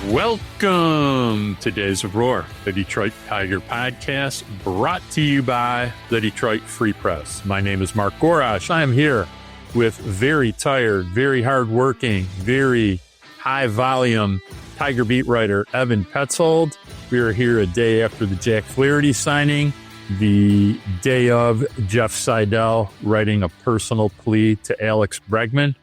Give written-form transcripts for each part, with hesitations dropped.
Welcome to Days of Roar, the Detroit Tiger podcast, brought to you by the Detroit Free Press. My name is Mark Gorash. I am here with very tired, very hardworking, very high-volume Tiger beat writer Evan Petzold. We are here a day after the Jack Flaherty signing, the day of Jeff Seidel writing a personal plea to Alex Bregman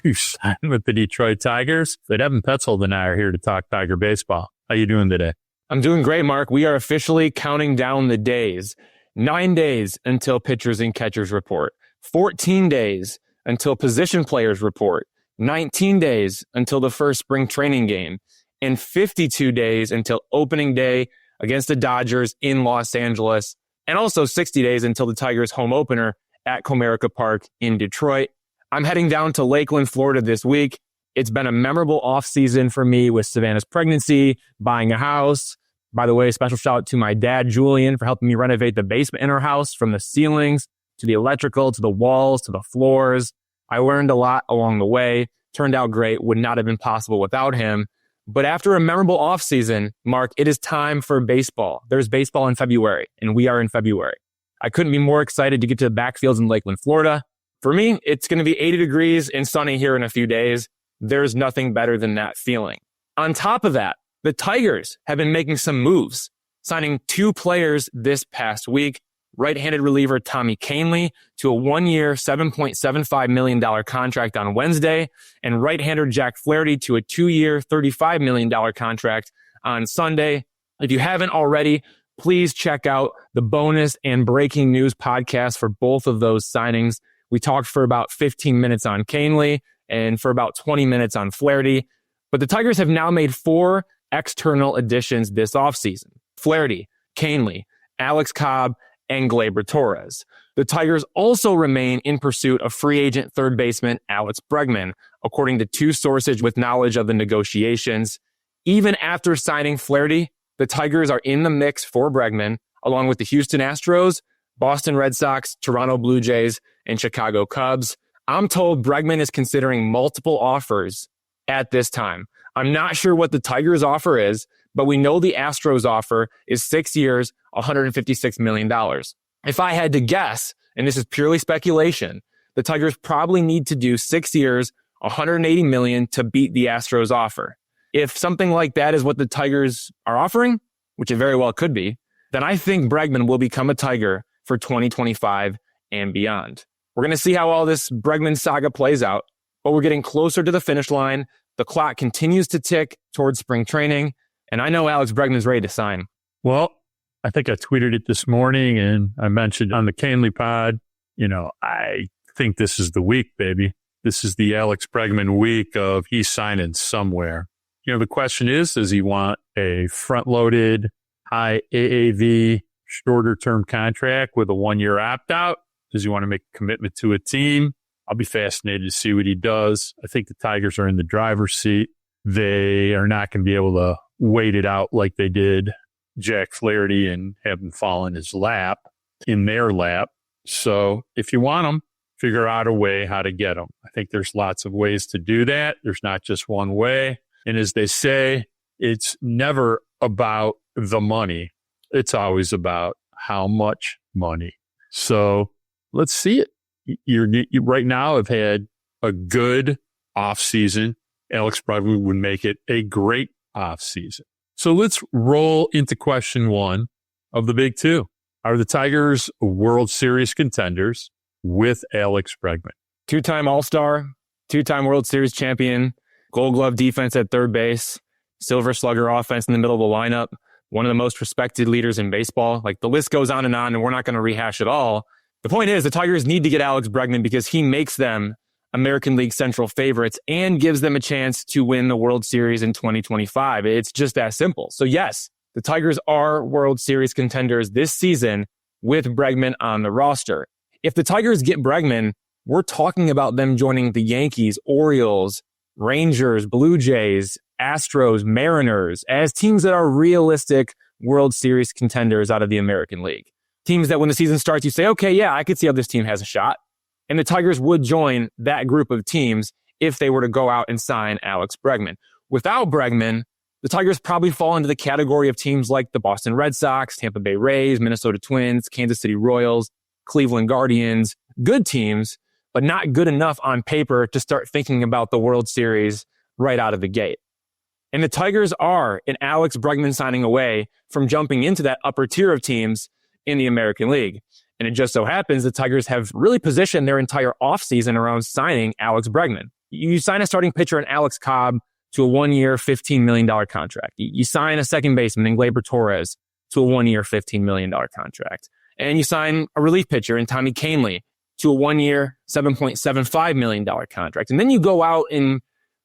to sign with the Detroit Tigers. But Evan Petzold and I are here to talk Tiger baseball. How you doing today? I'm doing great, Mark. We are officially counting down the days. 9 days until pitchers and catchers report. 14 days until position players report. 19 days until the first spring training game. And 52 days until opening day against the Dodgers in Los Angeles. And also 60 days until the Tigers home opener at Comerica Park in Detroit. I'm heading down to Lakeland, Florida this week. It's been a memorable offseason for me with Savannah's pregnancy, buying a house. By the way, special shout out to my dad, Julian, for helping me renovate the basement in our house, from the ceilings to the electrical, to the walls, to the floors. I learned a lot along the way. Turned out great. Would not have been possible without him. But after a memorable offseason, Mark, it is time for baseball. There's baseball in February, and we are in February. I couldn't be more excited to get to the backfields in Lakeland, Florida. For me, it's going to be 80 degrees and sunny here in a few days. There's nothing better than that feeling. On top of that, the Tigers have been making some moves, signing 2 players this past week. Right-handed reliever Tommy Kahnle to a 1-year, $7.75 million contract on Wednesday, and right-hander Jack Flaherty to a 2-year, $35 million contract on Sunday. If you haven't already, please check out the bonus and breaking news podcast for both of those signings. We talked for about 15 minutes on Kahnle and for about 20 minutes on Flaherty. But the Tigers have now made 4 external additions this offseason. Flaherty, Kahnle, Alex Cobb, and Gleyber Torres. The Tigers also remain in pursuit of free agent third baseman Alex Bregman, according to 2 sources with knowledge of the negotiations. Even after signing Flaherty, the Tigers are in the mix for Bregman, along with the Houston Astros, Boston Red Sox, Toronto Blue Jays, and Chicago Cubs. I'm told Bregman is considering multiple offers at this time. I'm not sure what the Tigers' offer is, but we know the Astros' offer is 6 years, $156 million. If I had to guess, and this is purely speculation, the Tigers probably need to do 6 years, $180 million to beat the Astros' offer. If something like that is what the Tigers are offering, which it very well could be, then I think Bregman will become a Tiger for 2025 and beyond. We're going to see how all this Bregman saga plays out, but we're getting closer to the finish line. The clock continues to tick towards spring training, and I know Alex Bregman is ready to sign. Well, I think I tweeted it this morning, and I mentioned on the Kahnle pod, I think this is the week, baby. This is the Alex Bregman week of he's signing somewhere. The question is, does he want a front-loaded, high AAV, shorter-term contract with a 1-year opt-out? Does he want to make a commitment to a team? I'll be fascinated to see what he does. I think the Tigers are in the driver's seat. They are not going to be able to wait it out like they did Jack Flaherty and have him fall in their lap. So if you want them, figure out a way how to get them. I think there's lots of ways to do that. There's not just one way. And as they say, it's never about the money. It's always about how much money. So let's see it. You right now have had a good offseason. Alex Bregman would make it a great offseason. So let's roll into question 1 of the big 2. Are the Tigers World Series contenders with Alex Bregman? 2-time All-Star, 2-time World Series champion, Gold Glove defense at third base, Silver Slugger offense in the middle of the lineup, one of the most respected leaders in baseball. Like, the list goes on, and we're not going to rehash it all. The point is, the Tigers need to get Alex Bregman because he makes them American League Central favorites and gives them a chance to win the World Series in 2025. It's just that simple. So yes, the Tigers are World Series contenders this season with Bregman on the roster. If the Tigers get Bregman, we're talking about them joining the Yankees, Orioles, Rangers, Blue Jays, Astros, Mariners as teams that are realistic World Series contenders out of the American League. Teams that when the season starts, you say, okay, yeah, I could see how this team has a shot. And the Tigers would join that group of teams if they were to go out and sign Alex Bregman. Without Bregman, the Tigers probably fall into the category of teams like the Boston Red Sox, Tampa Bay Rays, Minnesota Twins, Kansas City Royals, Cleveland Guardians. Good teams, but not good enough on paper to start thinking about the World Series right out of the gate. And the Tigers are an Alex Bregman signing away from jumping into that upper tier of teams in the American League. And it just so happens the Tigers have really positioned their entire offseason around signing Alex Bregman. You sign a starting pitcher in Alex Cobb to a 1-year, $15 million contract. You sign a second baseman in Gleyber Torres to a 1-year, $15 million contract. And you sign a relief pitcher in Tommy Kahnle to a 1-year, $7.75 million contract. And then you go out and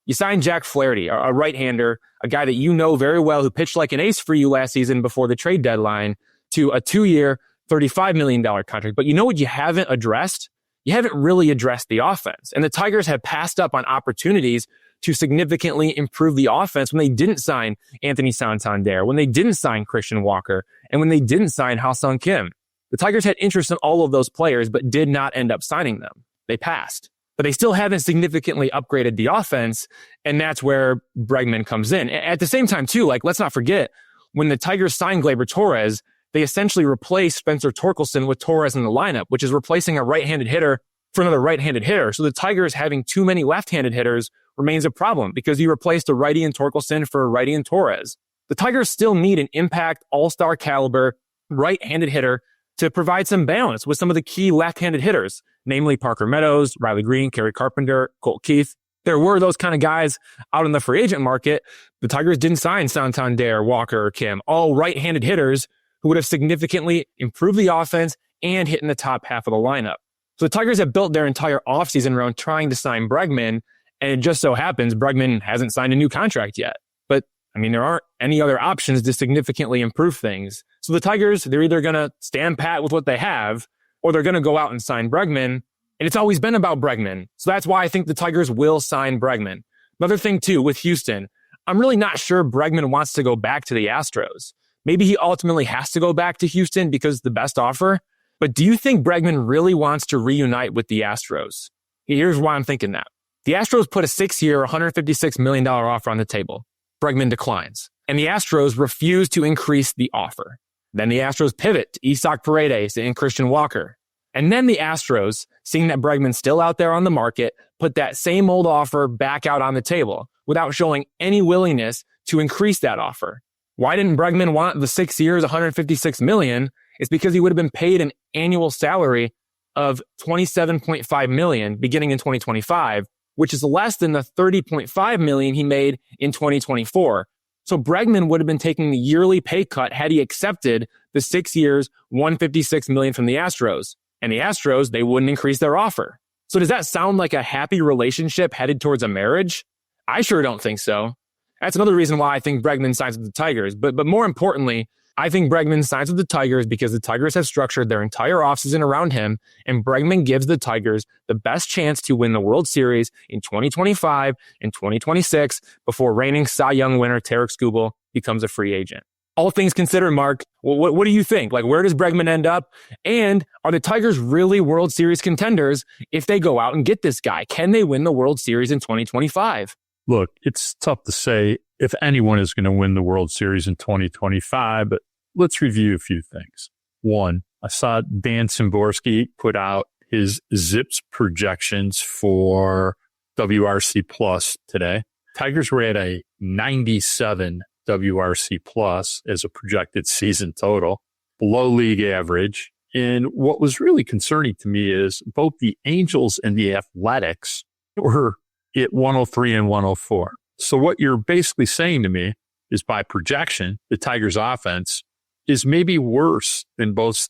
you sign Jack Flaherty, a right-hander, a guy that you know very well who pitched like an ace for you last season before the trade deadline, to a 2-year, $35 million contract. But you know what you haven't addressed? You haven't really addressed the offense. And the Tigers have passed up on opportunities to significantly improve the offense when they didn't sign Anthony Santander, when they didn't sign Christian Walker, and when they didn't sign Ha-Sung Kim. The Tigers had interest in all of those players, but did not end up signing them. They passed. But they still haven't significantly upgraded the offense, and that's where Bregman comes in. At the same time, too, let's not forget, when the Tigers signed Gleyber Torres, they essentially replaced Spencer Torkelson with Torres in the lineup, which is replacing a right-handed hitter for another right-handed hitter. So the Tigers having too many left-handed hitters remains a problem because you replaced a righty in Torkelson for a righty in Torres. The Tigers still need an impact, all-star caliber, right-handed hitter to provide some balance with some of the key left-handed hitters, namely Parker Meadows, Riley Green, Kerry Carpenter, Colt Keith. There were those kind of guys out in the free agent market. The Tigers didn't sign Santander, Walker, or Kim, all right-handed hitters who would have significantly improved the offense and hit in the top half of the lineup. So the Tigers have built their entire offseason around trying to sign Bregman, and it just so happens Bregman hasn't signed a new contract yet. But, there aren't any other options to significantly improve things. So the Tigers, they're either going to stand pat with what they have, or they're going to go out and sign Bregman, and it's always been about Bregman. So that's why I think the Tigers will sign Bregman. Another thing, too, with Houston, I'm really not sure Bregman wants to go back to the Astros. Maybe he ultimately has to go back to Houston because it's the best offer. But do you think Bregman really wants to reunite with the Astros? Here's why I'm thinking that. The Astros put a 6-year, $156 million offer on the table. Bregman declines. And the Astros refuse to increase the offer. Then the Astros pivot to Isaac Paredes and Christian Walker. And then the Astros, seeing that Bregman's still out there on the market, put that same old offer back out on the table without showing any willingness to increase that offer. Why didn't Bregman want the 6 years, $156 million? It's because he would have been paid an annual salary of $27.5 million beginning in 2025, which is less than the $30.5 million he made in 2024. So Bregman would have been taking the yearly pay cut had he accepted the 6 years, $156 million from the Astros. And the Astros, they wouldn't increase their offer. So does that sound like a happy relationship headed towards a marriage? I sure don't think so. That's another reason why I think Bregman signs with the Tigers. But more importantly, I think Bregman signs with the Tigers because the Tigers have structured their entire offseason around him, and Bregman gives the Tigers the best chance to win the World Series in 2025 and 2026 before reigning Cy Young winner Tarik Skubal becomes a free agent. All things considered, Mark, what do you think? Where does Bregman end up? And are the Tigers really World Series contenders if they go out and get this guy? Can they win the World Series in 2025? Look, it's tough to say if anyone is going to win the World Series in 2025, but let's review a few things. One, I saw Dan Szymborski put out his ZiPS projections for WRC Plus today. Tigers were at a 97 WRC Plus as a projected season total, below league average. And what was really concerning to me is both the Angels and the Athletics were at 103 and 104. So what you're basically saying to me is by projection, the Tigers offense is maybe worse than both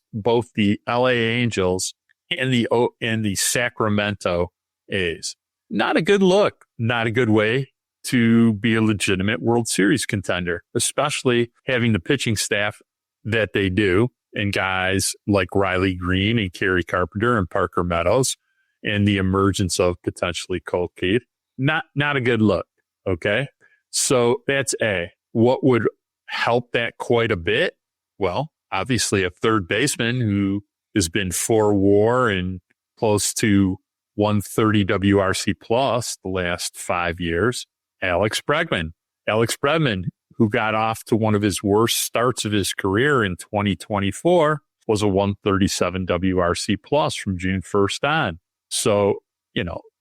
the LA Angels and the Sacramento A's. Not a good look, not a good way to be a legitimate World Series contender, especially having the pitching staff that they do and guys like Riley Green and Kerry Carpenter and Parker Meadows and the emergence of potentially Colt Keith. Not a good look, okay? So that's A. What would help that quite a bit? Well, obviously a third baseman who has been 4 WAR and close to 130 WRC plus the last 5 years, Alex Bregman. Alex Bregman, who got off to one of his worst starts of his career in 2024, was a 137 WRC plus from June 1st on. So,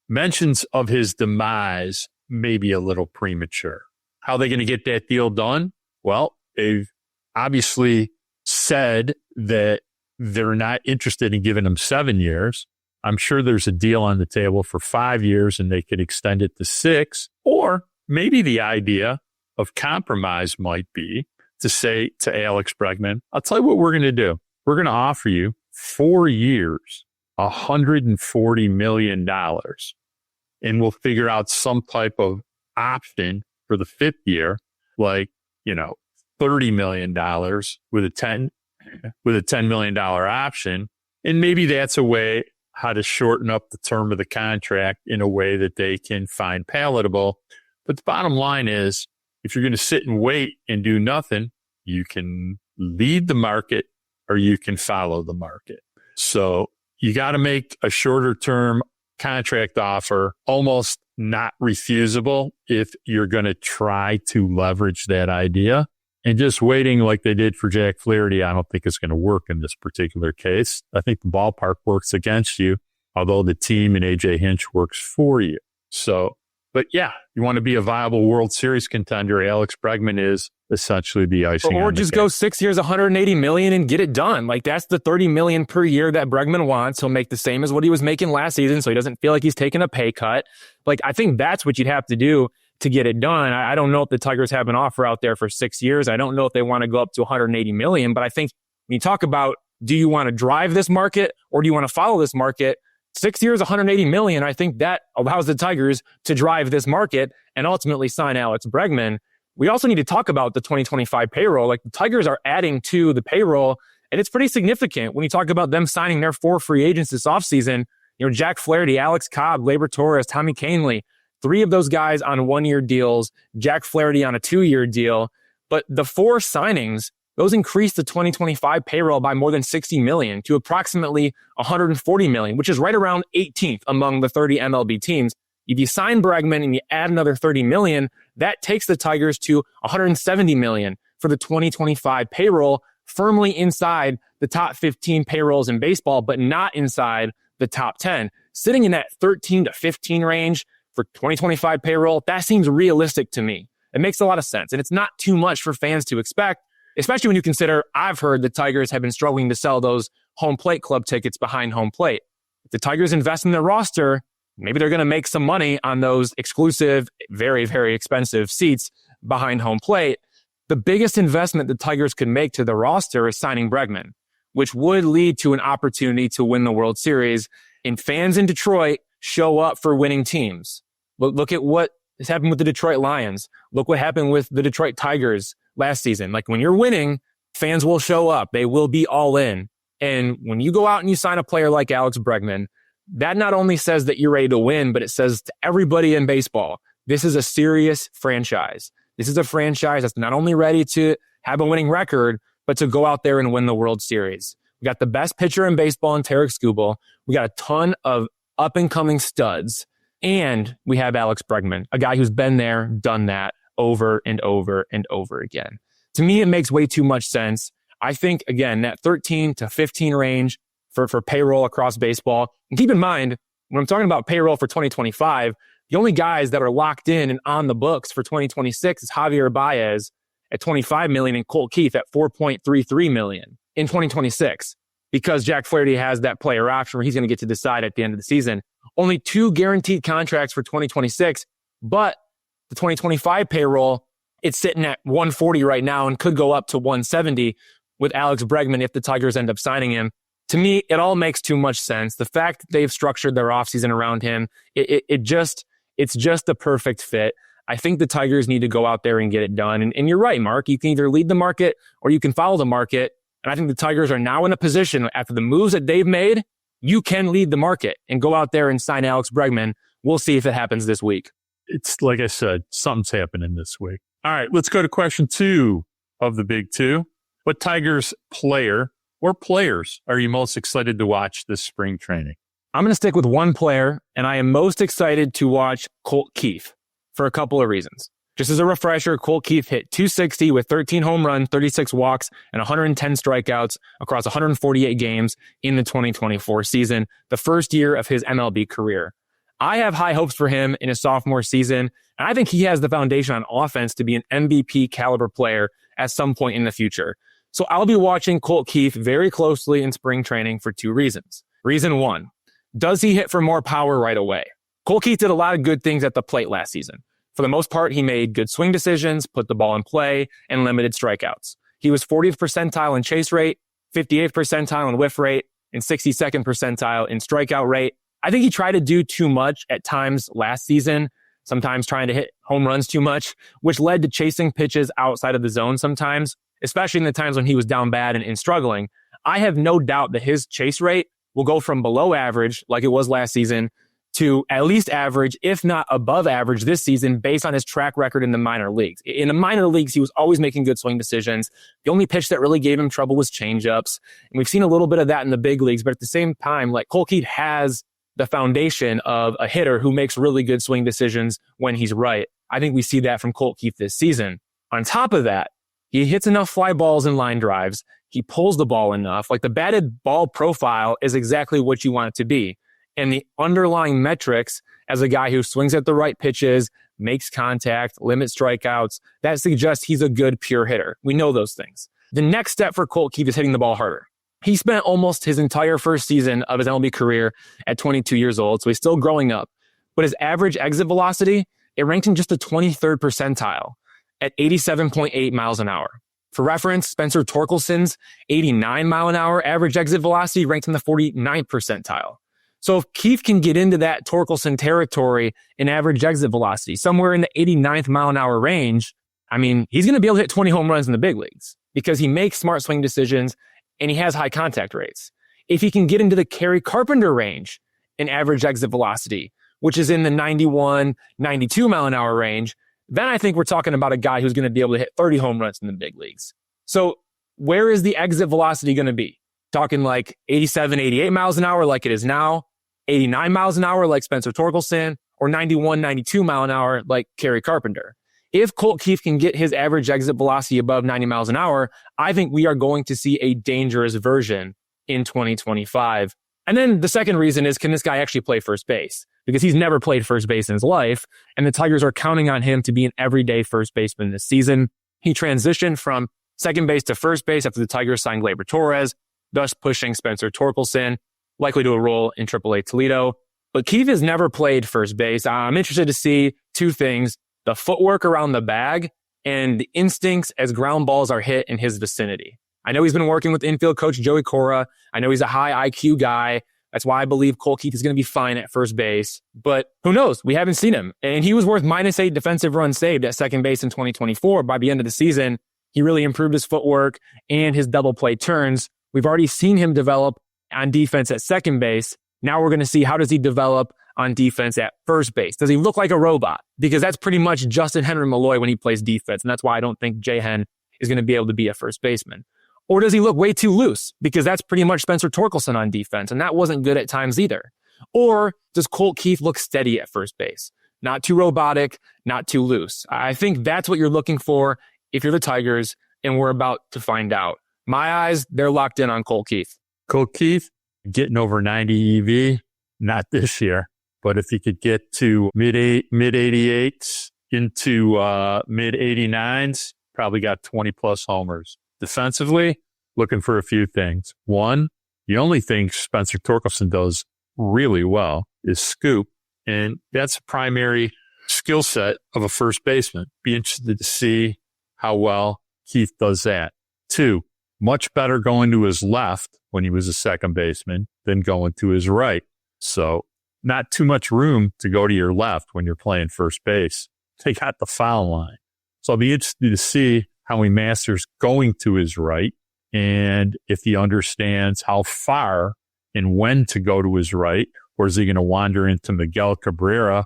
mentions of his demise may be a little premature. How are they going to get that deal done? Well, they've obviously said that they're not interested in giving him 7 years. I'm sure there's a deal on the table for 5 years and they could extend it to 6. Or maybe the idea of compromise might be to say to Alex Bregman, I'll tell you what we're going to do. We're going to offer you 4 years, $140 million, and we'll figure out some type of option for the 5th year, like, $30 million with a $10 million option. And maybe that's a way how to shorten up the term of the contract in a way that they can find palatable. But the bottom line is, if you're going to sit and wait and do nothing, you can lead the market or you can follow the market. So you got to make a shorter term contract offer almost not refusable if you're going to try to leverage that idea. And just waiting like they did for Jack Flaherty, I don't think it's going to work in this particular case. I think the ballpark works against you, although the team and AJ Hinch works for you. So, but yeah, you want to be a viable World Series contender. Alex Bregman is essentially the icing on the cake. Or just go 6 years, $180 million and get it done. Like, that's the $30 million per year that Bregman wants. He'll make the same as what he was making last season, so he doesn't feel like he's taking a pay cut. Like, I think that's what you'd have to do to get it done. I don't know if the Tigers have an offer out there for 6 years. I don't know if they want to go up to $180 million, but I think when you talk about, do you want to drive this market or do you want to follow this market? 6 years, $180 million. I think that allows the Tigers to drive this market and ultimately sign Alex Bregman. We also need to talk about the 2025 payroll. Like, the Tigers are adding to the payroll, and it's pretty significant when you talk about them signing their 4 free agents this offseason. Jack Flaherty, Alex Cobb, Gleyber Torres, Tommy Kahnle, 3 of those guys on 1-year deals, Jack Flaherty on a 2-year deal. But the 4 signings, those increased the 2025 payroll by more than $60 million to approximately $140 million, which is right around 18th among the 30 MLB teams. If you sign Bregman and you add another $30 million, that takes the Tigers to $170 million for the 2025 payroll, firmly inside the top 15 payrolls in baseball, but not inside the top 10. Sitting in that 13 to 15 range for 2025 payroll, that seems realistic to me. It makes a lot of sense. And it's not too much for fans to expect, especially when you consider I've heard the Tigers have been struggling to sell those home plate club tickets behind home plate. If the Tigers invest in their roster, maybe they're going to make some money on those exclusive, very, very expensive seats behind home plate. The biggest investment the Tigers could make to the roster is signing Bregman, which would lead to an opportunity to win the World Series. And fans in Detroit show up for winning teams. Look at what has happened with the Detroit Lions. Look what happened with the Detroit Tigers last season. Like, when you're winning, fans will show up. They will be all in. And when you go out and you sign a player like Alex Bregman, that not only says that you're ready to win, but it says to everybody in baseball, this is a serious franchise. This is a franchise that's not only ready to have a winning record, but to go out there and win the World Series. We got the best pitcher in baseball in Tarek Skubal. We got a ton of up-and-coming studs. And we have Alex Bregman, a guy who's been there, done that over and over and over again. To me, it makes way too much sense. I think, again, that 13 to 15 range for payroll across baseball. And keep in mind, when I'm talking about payroll for 2025, the only guys that are locked in and on the books for 2026 is Javier Baez at $25 million and Colt Keith at $4.33 million in 2026, because Jack Flaherty has that player option where he's going to get to decide at the end of the season. Only 2 guaranteed contracts for 2026, but the 2025 payroll, it's sitting at 140 right now and could go up to 170 with Alex Bregman if the Tigers end up signing him. To me, it all makes too much sense. The fact that they've structured their offseason around him, it's just the perfect fit. I think the Tigers need to go out there and get it done. And you're right, Mark. You can either lead the market or you can follow the market. And I think the Tigers are now in a position, after the moves that they've made, you can lead the market and go out there and sign Alex Bregman. We'll see if it happens this week. It's like I said, something's happening this week. All right, let's go to question 2 of the big 2. What Tigers player or players are you most excited to watch this spring training? I'm going to stick with one player, and I am most excited to watch Colt Keith for a couple of reasons. Just as a refresher, Colt Keith hit .260 with 13 home runs, 36 walks, and 110 strikeouts across 148 games in the 2024 season, the first year of his MLB career. I have high hopes for him in his sophomore season, and I think he has the foundation on offense to be an MVP caliber player at some point in the future. So I'll be watching Colt Keith very closely in spring training for 2 reasons. Reason 1, does he hit for more power right away? Colt Keith did a lot of good things at the plate last season. For the most part, he made good swing decisions, put the ball in play, and limited strikeouts. He was 40th percentile in chase rate, 58th percentile in whiff rate, and 62nd percentile in strikeout rate. I think he tried to do too much at times last season, sometimes trying to hit home runs too much, which led to chasing pitches outside of the zone sometimes, especially in the times when he was down bad and struggling. I have no doubt that his chase rate will go from below average, like it was last season, to at least average, if not above average this season, based on his track record in the minor leagues. In the minor leagues, he was always making good swing decisions. The only pitch that really gave him trouble was changeups. And we've seen a little bit of that in the big leagues, but at the same time, like, Colt Keith has the foundation of a hitter who makes really good swing decisions when he's right. I think we see that from Colt Keith this season. On top of that, he hits enough fly balls and line drives. He pulls the ball enough. Like, the batted ball profile is exactly what you want it to be. And the underlying metrics as a guy who swings at the right pitches, makes contact, limits strikeouts, that suggests he's a good pure hitter. We know those things. The next step for Colt Keith is hitting the ball harder. He spent almost his entire first season of his MLB career at 22 years old, so he's still growing up. But his average exit velocity, it ranked in just the 23rd percentile at 87.8 miles an hour. For reference, Spencer Torkelson's 89 mile an hour average exit velocity ranked in the 49th percentile. So if Keith can get into that Torkelson territory in average exit velocity, somewhere in the 89th mile an hour range, I mean, he's going to be able to hit 20 home runs in the big leagues because he makes smart swing decisions and he has high contact rates. If he can get into the Kerry Carpenter range in average exit velocity, which is in the 91, 92 mile an hour range, then I think we're talking about a guy who's going to be able to hit 30 home runs in the big leagues. So where is the exit velocity going to be? Talking like 87, 88 miles an hour like it is now, 89 miles an hour like Spencer Torkelson, or 91, 92 mile an hour like Kerry Carpenter. If Colt Keith can get his average exit velocity above 90 miles an hour, I think we are going to see a dangerous version in 2025. And then the second reason is, can this guy actually play first base? Because he's never played first base in his life, and the Tigers are counting on him to be an everyday first baseman this season. He transitioned from second base to first base after the Tigers signed Gleyber Torres, thus pushing Spencer Torkelson, likely to a role in AAA Toledo. But Keith has never played first base. I'm interested to see 2 things: the footwork around the bag and the instincts as ground balls are hit in his vicinity. I know he's been working with infield coach Joey Cora. I know he's a high IQ guy. That's why I believe Colt Keith is going to be fine at first base. But who knows? We haven't seen him. And he was worth -8 defensive runs saved at second base in 2024. By the end of the season, he really improved his footwork and his double play turns. We've already seen him develop on defense at second base. Now we're going to see, how does he develop on defense at first base? Does he look like a robot? Because that's pretty much Justin Henry Malloy when he plays defense. And that's why I don't think J-Hen is going to be able to be a first baseman. Or does he look way too loose? Because that's pretty much Spencer Torkelson on defense, and that wasn't good at times either. Or does Colt Keith look steady at first base? Not too robotic, not too loose. I think that's what you're looking for if you're the Tigers, and we're about to find out. My eyes, they're locked in on Colt Keith. Colt Keith, getting over 90 EV, not this year. But if he could get to mid 88s into mid 89s, probably got 20 plus homers. Defensively, looking for a few things. One, the only thing Spencer Torkelson does really well is scoop, and that's a primary skill set of a first baseman. Be interested to see how well Keith does that. 2, much better going to his left when he was a second baseman than going to his right. So not too much room to go to your left when you're playing first base. They got the foul line. So I'll be interested to see how he masters going to his right, and if he understands how far and when to go to his right, or is he going to wander into Miguel Cabrera,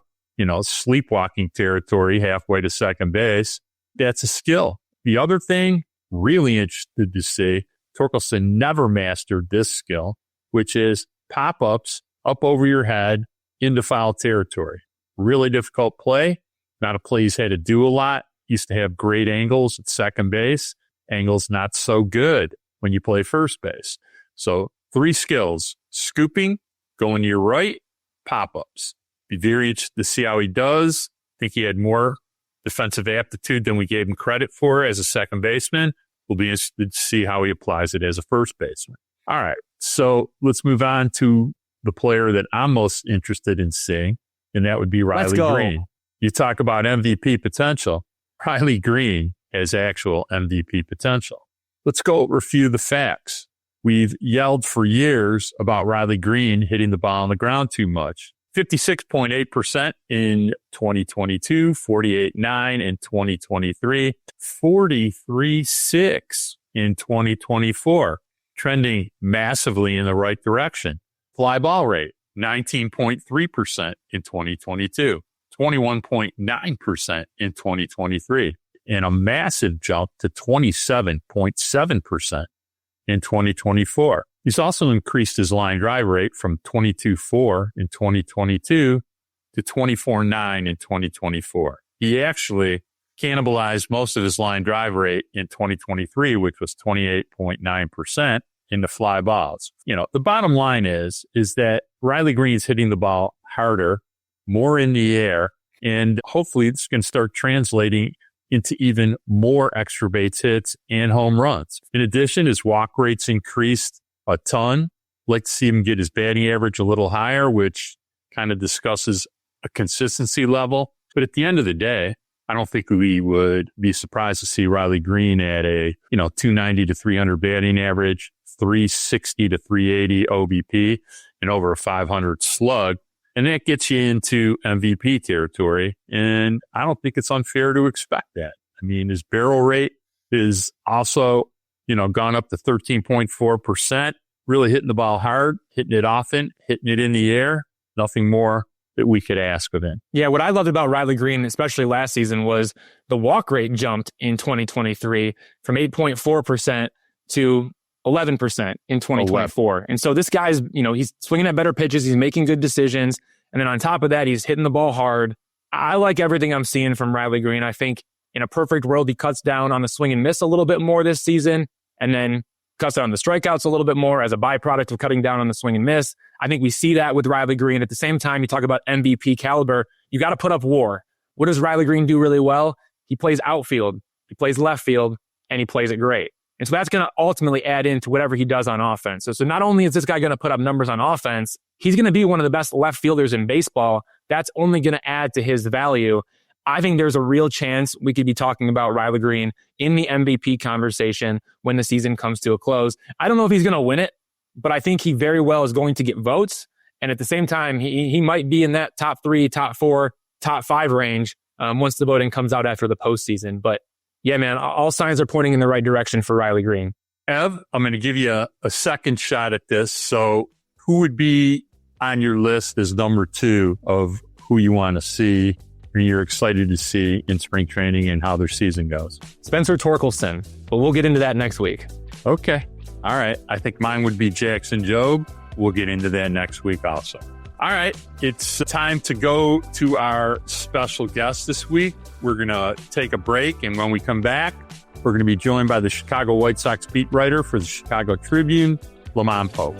sleepwalking territory halfway to second base? That's a skill. The other thing, really interested to see, Torkelson never mastered this skill, which is pop-ups up over your head into foul territory. Really difficult play, not a play he's had to do a lot. used to have great angles at second base. Angles not so good when you play first base. So 3 skills: scooping, going to your right, pop-ups. Be very interested to see how he does. I think he had more defensive aptitude than we gave him credit for as a second baseman. We'll be interested to see how he applies it as a first baseman. All right, so let's move on to the player that I'm most interested in seeing, and that would be Riley Green. You talk about MVP potential. Riley Green has actual MVP potential. Let's go over a few of the facts. We've yelled for years about Riley Green hitting the ball on the ground too much. 56.8% in 2022, 48.9 in 2023, 43.6 in 2024, trending massively in the right direction. Fly ball rate, 19.3% in 2022, 21.9% in 2023, and a massive jump to 27.7% in 2024. He's also increased his line drive rate from 22.4 in 2022 to 24.9 in 2024. He actually cannibalized most of his line drive rate in 2023, which was 28.9% in the fly balls. You know, the bottom line is that Riley Green's hitting the ball harder, more in the air, and hopefully it's going to start translating into even more extra base hits and home runs. In addition, his walk rate's increased a ton. Like to see him get his batting average a little higher, which kind of discusses a consistency level. But at the end of the day, I don't think we would be surprised to see Riley Green at a, 290 to 300 batting average, 360 to 380 OBP, and over a 500 slug. And that gets you into MVP territory. And I don't think it's unfair to expect that. I mean, his barrel rate is also, gone up to 13.4%, really hitting the ball hard, hitting it often, hitting it in the air. Nothing more that we could ask of him. Yeah, what I loved about Riley Green, especially last season, was the walk rate jumped in 2023 from 8.4% to 11% in 2024. 11. And so this guy's, he's swinging at better pitches. He's making good decisions. And then on top of that, he's hitting the ball hard. I like everything I'm seeing from Riley Green. I think in a perfect world, he cuts down on the swing and miss a little bit more this season, and then cuts down on the strikeouts a little bit more as a byproduct of cutting down on the swing and miss. I think we see that with Riley Green. At the same time, you talk about MVP caliber, you got to put up WAR. What does Riley Green do really well? He plays outfield, he plays left field, and he plays it great. And so that's going to ultimately add into whatever he does on offense. So not only is this guy going to put up numbers on offense, he's going to be one of the best left fielders in baseball. That's only going to add to his value. I think there's a real chance we could be talking about Riley Green in the MVP conversation when the season comes to a close. I don't know if he's going to win it, but I think he very well is going to get votes. And at the same time, he might be in that top 3, top 4, top 5 range once the voting comes out after the postseason. But yeah, man, all signs are pointing in the right direction for Riley Green. Ev, I'm going to give you a second shot at this. So who would be on your list as number 2 of who you want to see or you're excited to see in spring training and how their season goes? Spencer Torkelson, but we'll get into that next week. Okay. All right. I think mine would be Jackson Jobe. We'll get into that next week also. All right. It's time to go to our special guest this week. We're going to take a break, and when we come back, we're going to be joined by the Chicago White Sox beat writer for the Chicago Tribune, LaMond Pope.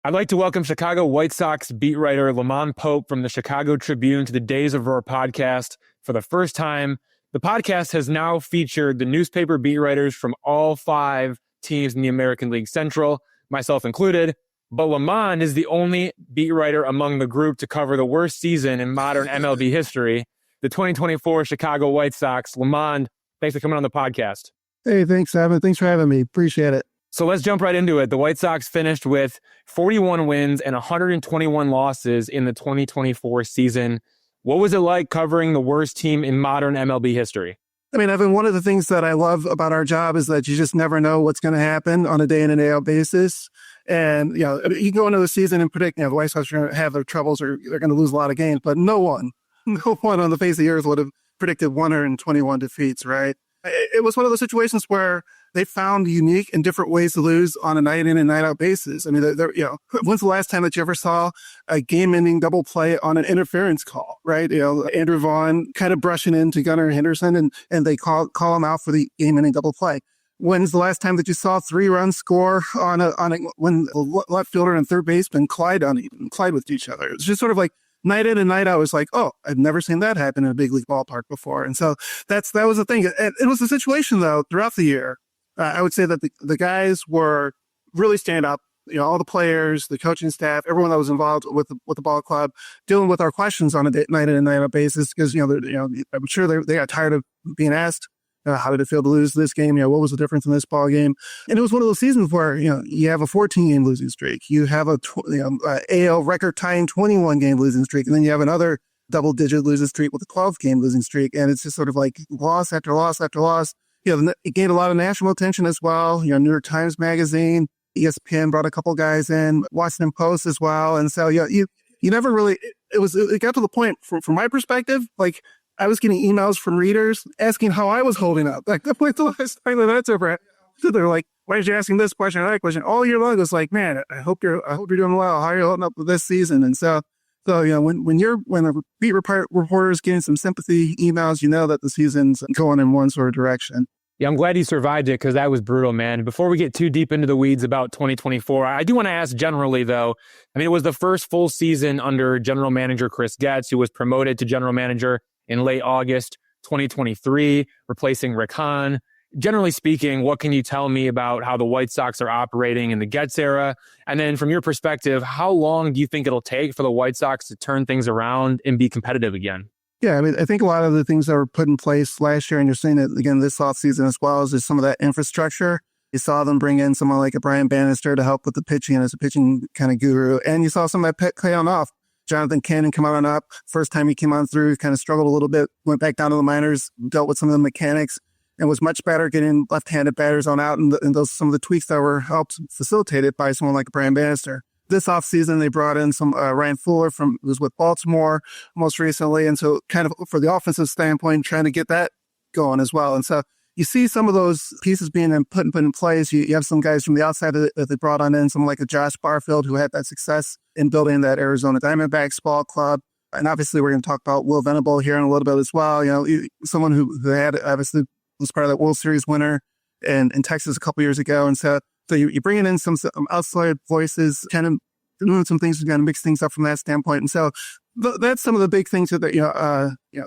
I'd like to welcome Chicago White Sox beat writer LaMond Pope from the Chicago Tribune to the Days of Roar podcast. For the first time, the podcast has now featured the newspaper beat writers from all 5 teams in the American League Central, myself included. But LaMond is the only beat writer among the group to cover the worst season in modern MLB history, the 2024 Chicago White Sox. LaMond, thanks for coming on the podcast. Hey, thanks, Evan. Thanks for having me. Appreciate it. So let's jump right into it. The White Sox finished with 41 wins and 121 losses in the 2024 season. What was it like covering the worst team in modern MLB history? I mean, Evan, one of the things that I love about our job is that you just never know what's going to happen on a day in and day out basis. And, you can go into the season and predict, the White Sox are going to have their troubles or they're going to lose a lot of games, but no one on the face of the earth would have predicted 121 defeats, right? It was one of those situations where they found unique and different ways to lose on a night in and night out basis. I mean, when's the last time that you ever saw a game-ending double play on an interference call, right? Andrew Vaughn kind of brushing into Gunnar Henderson and they call him out for the game-ending double play. When's the last time that you saw 3 runs score when the left fielder and third baseman collide with each other? It's just sort of like night in and night out. It's like, oh, I've never seen that happen in a big league ballpark before. And so that was the thing. It was a situation though throughout the year. I would say that the guys were really stand up. All the players, the coaching staff, everyone that was involved with the ball club, dealing with our questions on a night in and night out basis because I'm sure they got tired of being asked. How did it feel to lose this game? What was the difference in this ball game? And it was one of those seasons where, you have a 14-game losing streak. You have a AL record-tying 21-game losing streak. And then you have another double-digit losing streak with a 12-game losing streak. And it's just sort of like loss after loss after loss. It gained a lot of national attention as well. New York Times Magazine, ESPN brought a couple guys in, Washington Post as well. And so, you never really, it got to the point, from my perspective, like, I was getting emails from readers asking how I was holding up. Like, that's like the last time that's ever happened. So they're like, why are you asking this question or that question? All year long, it was like, man, I hope you're doing well. How are you holding up with this season? And so when a beat reporter is getting some sympathy emails, that the season's going in one sort of direction. Yeah, I'm glad you survived it because that was brutal, man. Before we get too deep into the weeds about 2024, I do want to ask generally, though. I mean, it was the first full season under general manager Chris Getz, who was promoted to general manager in late August 2023, replacing Rick Hahn. Generally speaking, what can you tell me about how the White Sox are operating in the Getz era? And then from your perspective, how long do you think it'll take for the White Sox to turn things around and be competitive again? Yeah, I mean, I think a lot of the things that were put in place last year, and you're seeing it again this offseason as well, is just some of that infrastructure. You saw them bring in someone like a Brian Bannister to help with the pitching as a pitching kind of guru. And you saw some of that play on off. Jonathan Cannon come on up. First time he came on through, kind of struggled a little bit, went back down to the minors, dealt with some of the mechanics, and was much better getting left-handed batters on out, and those some of the tweaks that were helped facilitated by someone like Brian Bannister. This offseason, they brought in some Ryan Fuller who was with Baltimore most recently, and so kind of for the offensive standpoint, trying to get that going as well. And so you see some of those pieces being put in place. You have some guys from the outside that they brought on in, someone like a Josh Barfield who had that success in building that Arizona Diamondbacks ball club. And obviously, we're going to talk about Will Venable here in a little bit as well. Someone who had obviously was part of that World Series winner in Texas a couple years ago. And so you're bringing in some outside voices, kind of doing some things to kind of mix things up from that standpoint. And so that's some of the big things that,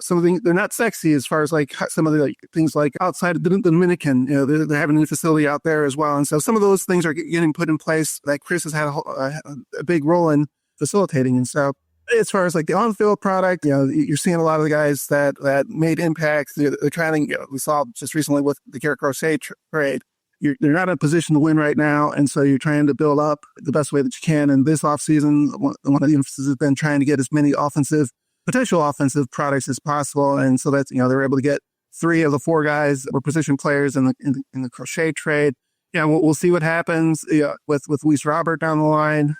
some of the they're not sexy as far as like some of the things like outside of the Dominican, they're having a facility out there as well. And so some of those things are getting put in place that Chris has had a big role in facilitating. And so as far as like the on-field product, you're seeing a lot of the guys that made impacts. They're trying to, we saw just recently with the Garrett Crochet trade, they're not in a position to win right now. And so you're trying to build up the best way that you can. And this offseason, one of the emphasis has been trying to get as many potential offensive products as possible. And so that's, they're able to get 3 of the 4 guys that were position players in the Crochet trade. We'll see what happens with Luis Robert down the line.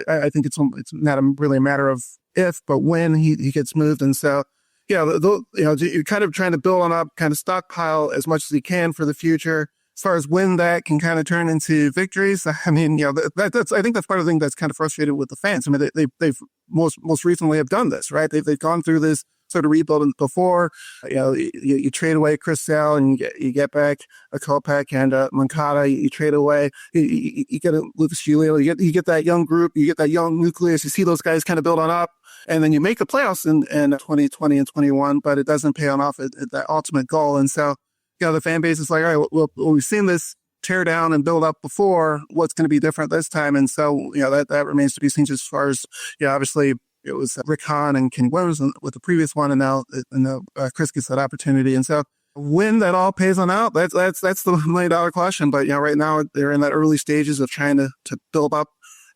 I think it's not really a matter of if, but when he gets moved. And so, you're kind of trying to build on up, kind of stockpile as much as you can for the future. As far as when that can kind of turn into victories, I mean, that's I think that's part of the thing that's kind of frustrated with the fans. I mean, they've most recently have done this, right? They've gone through this sort of rebuild before. You trade away Chris Sale and you get back a Kopech and Moncada. You trade away, you get a Lucas Giolito. You get that young group. You get that young nucleus. You see those guys kind of build on up, and then you make the playoffs in 2020 and 21, but it doesn't pay on off at that ultimate goal. And so, the fan base is like, all right, well, we've seen this tear down and build up before. What's going to be different this time? And so, that remains to be seen as far as, obviously it was Rick Hahn and Kenny Williams with the previous one, and now Chris gets that opportunity. And so when that all pays on out, that's the $1 million question. But, right now they're in that early stages of trying to build up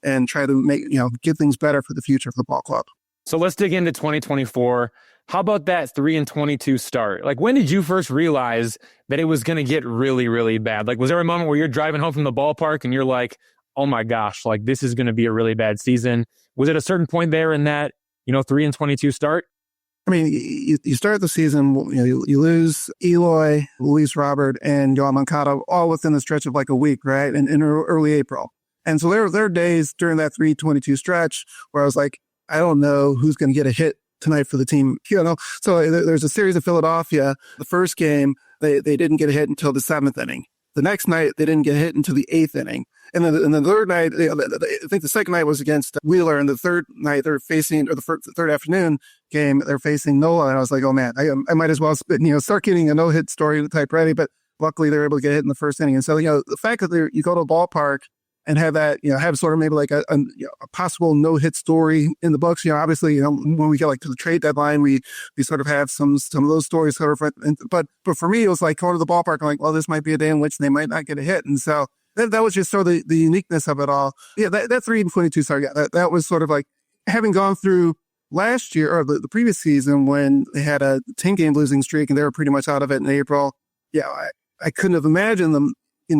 and try to make, get things better for the future of the ball club. So let's dig into 2024. How about that 3-22 start? Like, when did you first realize that it was going to get really, really bad? Like, was there a moment where you're driving home from the ballpark and you're like, oh my gosh, like this is going to be a really bad season? Was it a certain point there in that, 3-22 start? I mean, you start the season, you lose Eloy, Luis Robert, and Yoan Moncada all within the stretch of like a week, right? In early April. And so there are days during that 3-22 stretch where I was like, I don't know who's going to get a hit tonight for the team. So there's a series of Philadelphia. The first game, they didn't get a hit until the 7th inning. The next night, they didn't get hit until the 8th inning. And then the third night, I think the second night was against Wheeler, and the third night they're facing, or the third afternoon game, they're facing Nola. And I was like, oh man, I might as well start getting a no-hit story type ready. But luckily they're able to get hit in the first inning. And so, the fact that you go to a ballpark and have that, have sort of maybe like a possible no-hit story in the books. Obviously, when we get like to the trade deadline, we sort of have some of those stories sort of, but for me, it was like going to the ballpark and like, well, this might be a day in which they might not get a hit. And so that was just sort of the uniqueness of it all. Yeah, that 3-22 start, that was sort of like having gone through last year or the previous season when they had a 10-game losing streak and they were pretty much out of it in April. Yeah, I couldn't have imagined them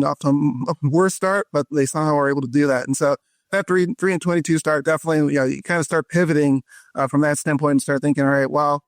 off to a worse start, but they somehow were able to do that. And so that 3-22 start, definitely, you kind of start pivoting from that standpoint and start thinking, all right, well,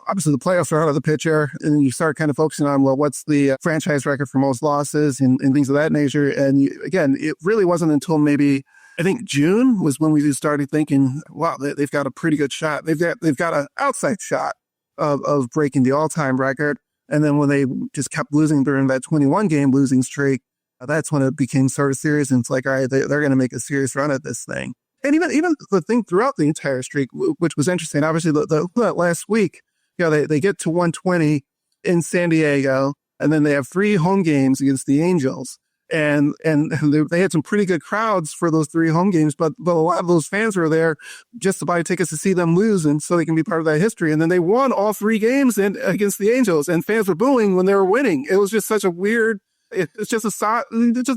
obviously the playoffs are out of the picture, and you start kind of focusing on, well, what's the franchise record for most losses and things of that nature. And again, it really wasn't until maybe, I think June was when we started thinking, wow, they've got a pretty good shot. They've got an outside shot of breaking the all-time record. And then when they just kept losing during that 21-game losing streak, that's when it became sort of serious. And it's like, all right, they're going to make a serious run at this thing. And even the thing throughout the entire streak, which was interesting, obviously the last week, they get to 120 in San Diego, and then they have 3 home games against the Angels. And they had some pretty good crowds for those 3 home games, but a lot of those fans were there just to buy tickets to see them lose, and so they can be part of that history. And then they won all 3 games against the Angels, and fans were booing when they were winning. It was just such a weird. It's just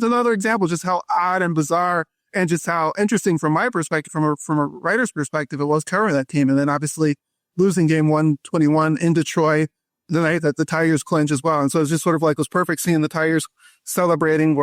another example of just how odd and bizarre, and just how interesting from my perspective, from a writer's perspective, it was covering that team. And then obviously losing game 121 in Detroit the night that the Tigers clinched as well. And so it's just sort of like, it was perfect seeing the Tigers celebrating,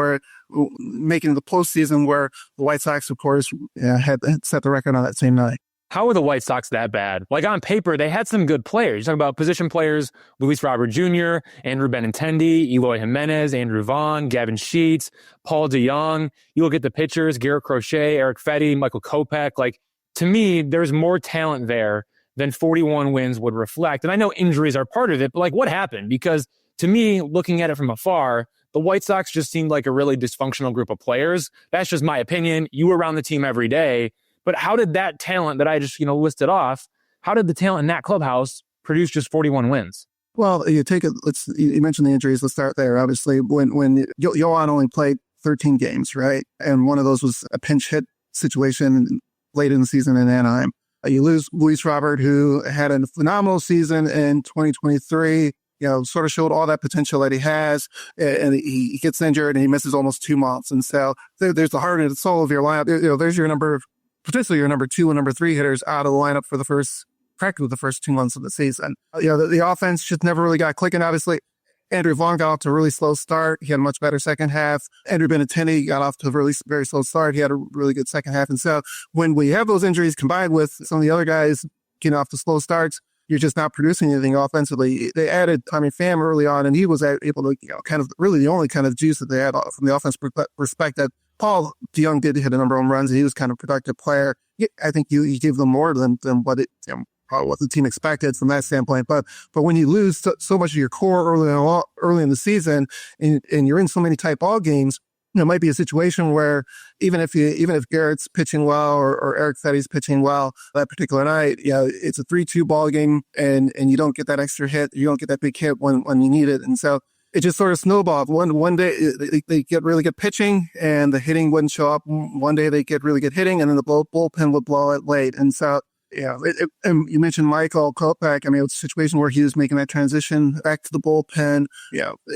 making the postseason, where the White Sox, of course, had set the record on that same night. How are the White Sox that bad? Like, on paper, they had some good players. You're talking about position players: Luis Robert Jr., Andrew Benintendi, Eloy Jimenez, Andrew Vaughn, Gavin Sheets, Paul DeJong. You look at the pitchers: Garrett Crochet, Eric Fetty, Michael Kopech. Like, to me, there's more talent there than 41 wins would reflect. And I know injuries are part of it, but like, what happened? Because to me, looking at it from afar, the White Sox just seemed like a really dysfunctional group of players. That's just my opinion. You were around the team every day. But how did that talent that I just, listed off, how did the talent in that clubhouse produce just 41 wins? Well, you mentioned the injuries. Let's start there. Obviously, when Yoan only played 13 games, right? And one of those was a pinch hit situation late in the season in Anaheim. You lose Luis Robert, who had a phenomenal season in 2023, sort of showed all that potential that he has, and he gets injured and he misses almost 2 months. And so there's the heart and soul of your lineup. There's your potentially your number 2 and number 3 hitters out of the lineup for practically the first 2 months of the season. The offense just never really got clicking. Obviously, Andrew Vaughn got off to a really slow start. He had a much better second half. Andrew Benintendi got off to a really very slow start. He had a really good second half. And so when we have those injuries combined with some of the other guys getting off to slow starts, you're just not producing anything offensively. They added Tommy Pham early on, and he was able to, kind of really the only kind of juice that they had from the offense perspective. Paul DeJong did hit a number of home runs, and he was kind of a productive player. I think you give them more than what probably what the team expected from that standpoint. But when you lose so much of your core early in the season, and you're in so many tight ball games, it might be a situation where even if Garrett's pitching well or Eric Fetty's pitching well that particular night, it's a 3-2 ball game, and you don't get that extra hit, you don't get that big hit when you need it, and so it just sort of snowballed. One day they get really good pitching and the hitting wouldn't show up. One day they get really good hitting, and then the bullpen would blow it late. And so, and you mentioned Michael Kopech. I mean, it was a situation where he was making that transition back to the bullpen.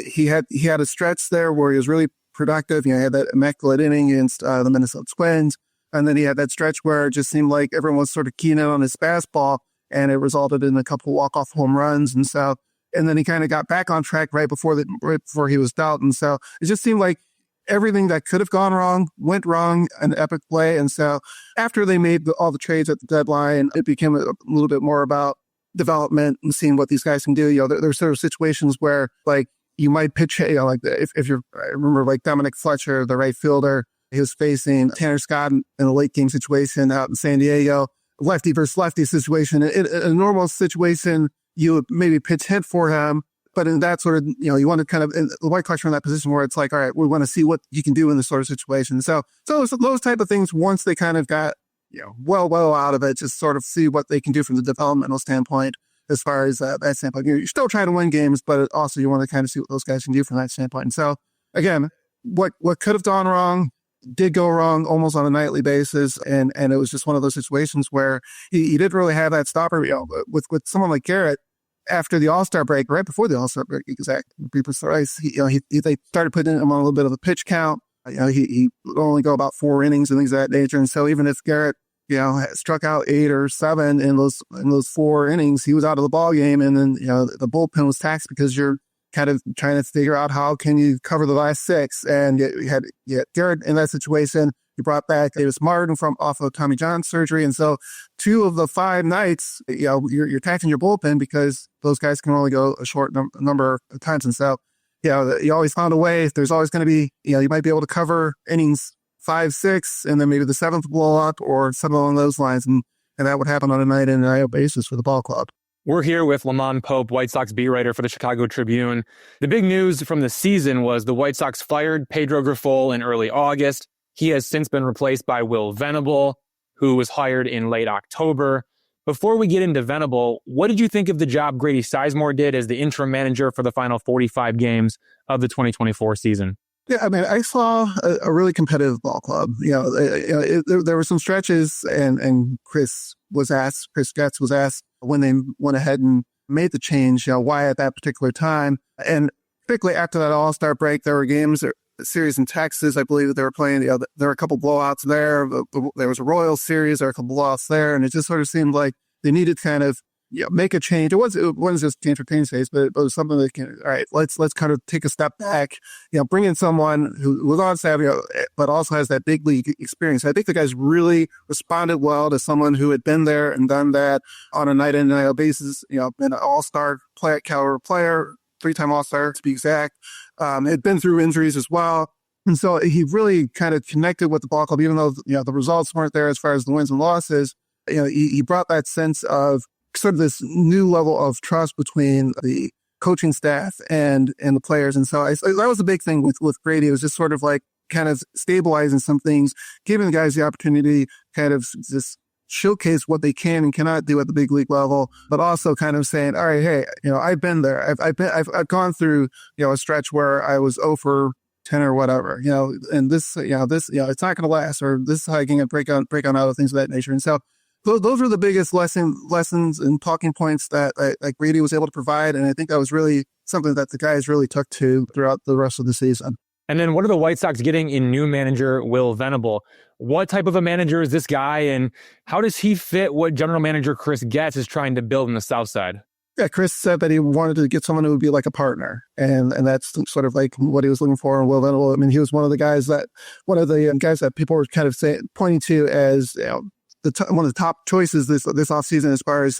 He had a stretch there where he was really productive. He had that immaculate inning against the Minnesota Twins. And then he had that stretch where it just seemed like everyone was sort of keying in on his fastball, and it resulted in a couple walk-off home runs. And so, and then he kind of got back on track right before he was dealt. And so it just seemed like everything that could have gone wrong went wrong, an epic play. And so after they made all the trades at the deadline, it became a little bit more about development and seeing what these guys can do. There's sort of situations where like you might pitch, like if you're, I remember like Dominic Fletcher, the right fielder, he was facing Tanner Scott in a late game situation out in San Diego, lefty versus lefty situation. In a normal situation, you would maybe pitch hit for him. But in that sort of, you want to kind of, the White Sox are in that position where it's like, all right, we want to see what you can do in this sort of situation. So those type of things, once they kind of got, well out of it, just sort of see what they can do from the developmental standpoint as far as that standpoint. You're still trying to win games, but also you want to kind of see what those guys can do from that standpoint. And so, again, what could have gone wrong did go wrong almost on a nightly basis. And it was just one of those situations where he didn't really have that stopper. With someone like Garrett, after the All-Star break, right before the All-Star break, exactly, to be precise, they started putting him on a little bit of a pitch count. He would only go about 4 innings and things of that nature. And so even if Garrett, struck out 8 or 7 in those 4 innings, he was out of the ball game. And then, the bullpen was taxed because you're kind of trying to figure out how can you cover the last 6. And you had Garrett in that situation. You brought back Davis Martin off of Tommy John surgery. And so 2 of the 5 nights, you're taxing your bullpen because those guys can only go a short number of times. And so, you always found a way. There's always going to be, you might be able to cover innings 5, 6, and then maybe the 7th blow up or something along those lines. And that would happen on a night in and night out basis for the ball club. We're here with LaMond Pope, White Sox beat writer for the Chicago Tribune. The big news from the season was the White Sox fired Pedro Grifol in early August. He has since been replaced by Will Venable, who was hired in late October. Before we get into Venable, what did you think of the job Grady Sizemore did as the interim manager for the final 45 games of the 2024 season? Yeah, I mean, I saw a really competitive ball club. There were some stretches, and Chris Getz was asked when they went ahead and made the change, why at that particular time. And particularly after that All-Star break, there were games, a series in Texas, I believe that they were playing. There were a couple blowouts there. There was a Royals series, there were a couple blowouts there, and it just sort of seemed like they needed to kind of make a change. It wasn't just change for change phase, but it was something that can, all right, let's kind of take a step back, bring in someone who was on savvy, but also has that big league experience. I think the guys really responded well to someone who had been there and done that on a night in and night out basis, been an all-star caliber player, 3-time all-star to be exact, had been through injuries as well. And so he really kind of connected with the ball club, even though, the results weren't there as far as the wins and losses. He brought that sense of sort of this new level of trust between the coaching staff and the players. And so that was a big thing with Grady. It was just sort of like kind of stabilizing some things, giving the guys the opportunity kind of just showcase what they can and cannot do at the big league level, but also kind of saying, all right, hey, I've been there. I've gone through, a stretch where I was 0 for 10 or whatever, and this, it's not going to last, or this is how I can break on other things of that nature. And so those were the biggest lessons and talking points that Grady was able to provide. And I think that was really something that the guys really took to throughout the rest of the season. And then what are the White Sox getting in new manager Will Venable? What type of a manager is this guy, and how does he fit what general manager Chris Getz is trying to build in the South Side? Yeah, Chris said that he wanted to get someone who would be like a partner. And that's sort of like what he was looking for in Will Venable. I mean, he was one of the guys that people were kind of pointing to as, one of the top choices this offseason as far as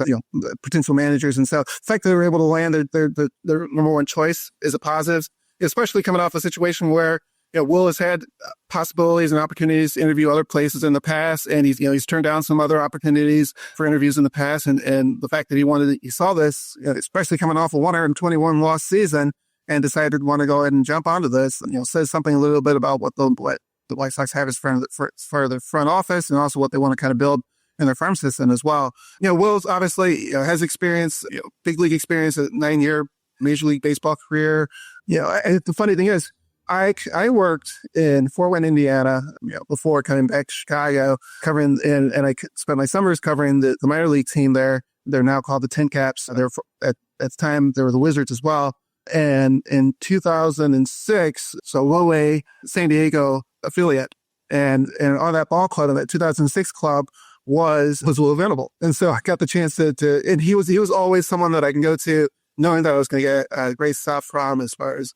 potential managers. And so the fact that they were able to land their number one choice is a positive, especially coming off a situation where Will has had possibilities and opportunities to interview other places in the past, and he's turned down some other opportunities for interviews in the past. And the fact that he saw this, especially coming off a 121 loss season, and decided to want to go ahead and jump onto this, says something a little bit about what the White Sox have as for the front office, and also what they want to kind of build in their farm system as well. Will's obviously has experience, big league experience, a 9-year Major League Baseball career. The funny thing is, I worked in Fort Wayne, Indiana, before coming back to Chicago, covering, and I spent my summers covering the minor league team there. They're now called the Tin Caps. At the time, they were the Wizards as well. And in 2006, so low A San Diego affiliate, and on that ball club, in that 2006 club was Will Venable. And so I got the chance to and he was always someone that I can go to, knowing that I was going to get great stuff from as far as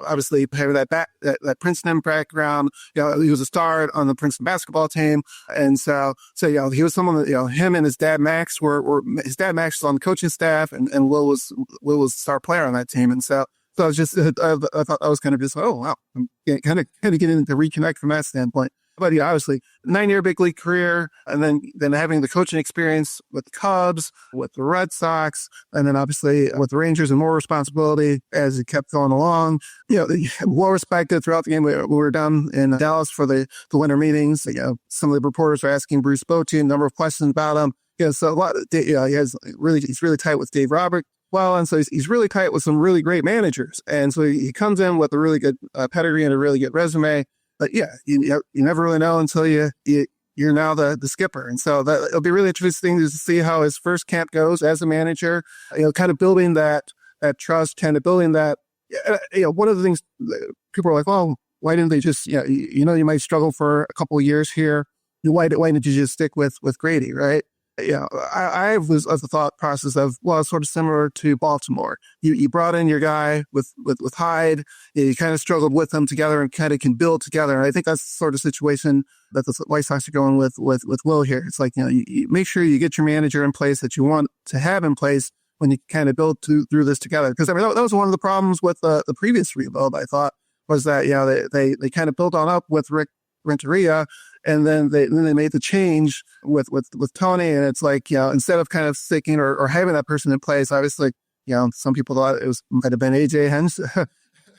obviously having that Princeton background, he was a star on the Princeton basketball team. And so, he was someone that, him and his dad, Max, his dad, Max, was on the coaching staff, and Will was the star player on that team. And so I was just, I thought I was kind of just, oh, wow, I'm kind of getting to reconnect from that standpoint. But obviously 9-year big league career, and then having the coaching experience with the Cubs, with the Red Sox, and then obviously with the Rangers, and more responsibility as it kept going along. Well respected throughout the game. We were down in Dallas for the winter meetings. Some of the reporters were asking Bruce Bochy a number of questions about him. So a lot. He's really tight with Dave Robert. Well, and so he's really tight with some really great managers, and so he comes in with a really good pedigree and a really good resume. But you never really know until you're now the skipper. And so it'll be really interesting to see how his first camp goes as a manager, kind of building that trust, kind of building that, one of the things people are like, well, why didn't they just, you might struggle for a couple of years here. Why didn't you just stick with Grady, right? I was of the thought process of, well, it's sort of similar to Baltimore. You brought in your guy with Hyde. You kind of struggled with them together and kind of can build together. And I think that's the sort of situation that the White Sox are going with Will here. It's like, you make sure you get your manager in place that you want to have in place when you kind of build through this together. Because that was one of the problems with the previous rebuild, I thought, was that, they kind of built on up with Rick Renteria, and then they made the change with Tony, and it's like, instead of kind of sticking or having that person in place, obviously, some people thought it might have been AJ Hinch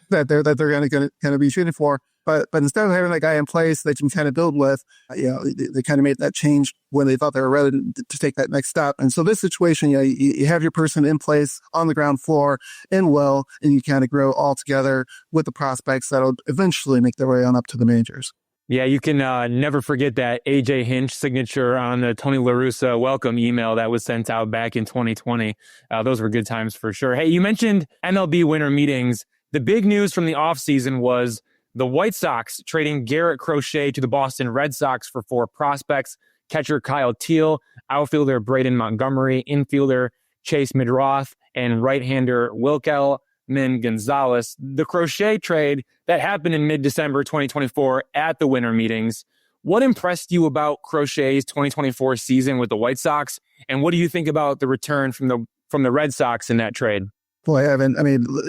that they're going to kind of be shooting for, but instead of having that guy in place that you can kind of build with, they kind of made that change when they thought they were ready to take that next step. And so this situation, you have your person in place on the ground floor in Will, and you kind of grow all together with the prospects that'll eventually make their way on up to the majors. Yeah, you can never forget that AJ Hinch signature on the Tony La Russa welcome email that was sent out back in 2020. Those were good times for sure. Hey, you mentioned MLB winter meetings. The big news from the offseason was the White Sox trading Garrett Crochet to the Boston Red Sox for 4 prospects: catcher Kyle Teal, outfielder Braden Montgomery, infielder Chase Midroth, and right-hander Wilkel Gonzalez. The Crochet trade that happened in mid-December 2024 at the winter meetings. What impressed you about Crochet's 2024 season with the White Sox, and what do you think about the return from the Red Sox in that trade? Boy, Evan,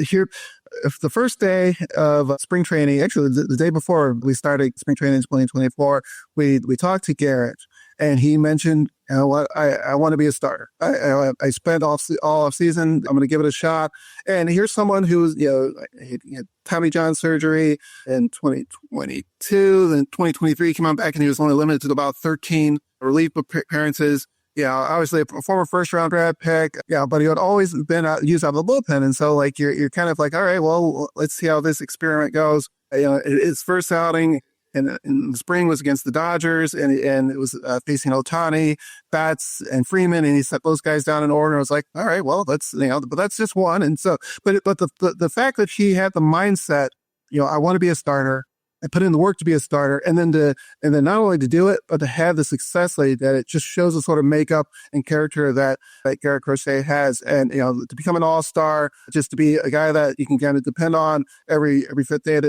here, the first day of spring training, actually the day before we started spring training in 2024, we talked to Garrett, and he mentioned, what, I want to be a starter. I spent all off season. I'm going to give it a shot. And here's someone who's, he had Tommy John surgery in 2022. Then 2023 came on back, and he was only limited to about 13 relief appearances. Obviously a former first-round draft pick. But he had always been used out of the bullpen, and so like you're kind of like, all right, well, let's see how this experiment goes. His first outing in the spring was against the Dodgers, and it was facing Ohtani, Batts, and Freeman, and he set those guys down in order. I was like, all right, well, but that's just one. And so, but the fact that he had the mindset, I want to be a starter. I put in the work to be a starter, and then not only to do it, but to have the success that it just shows the sort of makeup and character that Garrett Crochet has, and to become an all-star, just to be a guy that you can kind of depend on every fifth day.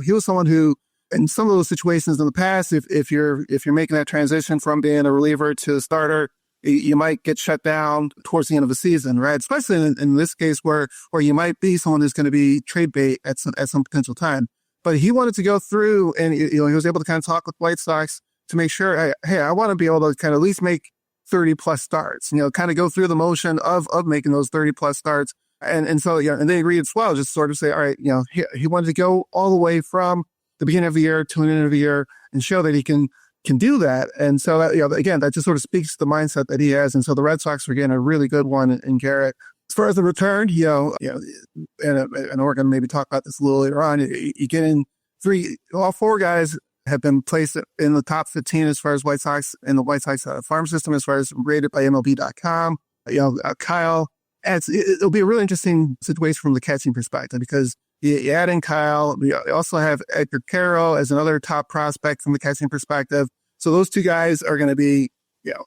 He was someone who, in some of those situations in the past, if you're making that transition from being a reliever to a starter, you might get shut down towards the end of the season, right? Especially in this case where you might be someone who's going to be trade bait at some potential time. But he wanted to go through, and he was able to kind of talk with White Sox to make sure, hey, I want to be able to kind of at least make 30 plus starts, kind of go through the motion of making those 30 plus starts. And so, and they agreed as well, just sort of say, all right, he wanted to go all the way from the beginning of the year to an end of the year and show that he can do that. And so that, again, that just sort of speaks to the mindset that he has. And so the Red Sox are getting a really good one in Garrett. As far as the return, and we're going to maybe talk about this a little later on, you get in all 4 guys have been placed in the top 15 as far as White Sox in the White Sox farm system, as far as rated by MLB.com. Kyle, it'll be a really interesting situation from the catching perspective, because you add in Kyle. We also have Edgar Caro as another top prospect from the catching perspective. So those 2 guys are going to be,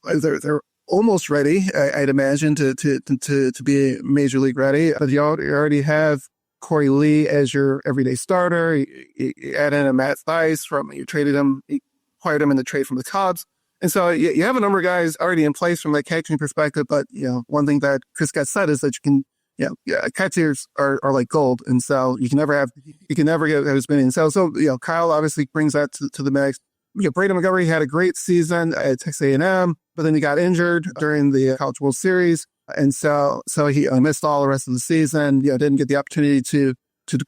they're almost ready, I'd imagine, to be major league ready. But you already have Corey Lee as your everyday starter. You add in a Matt Thaiss you traded him, you acquired him in the trade from the Cubs. And so you have a number of guys already in place from that catching perspective. But, one thing that Chris Getz said is that you can, catchers are like gold. And so you can never get as many. And so, Kyle obviously brings that to the mix. Braden Montgomery had a great season at Texas A&M, but then he got injured during the College World Series. And so he missed all the rest of the season, didn't get the opportunity to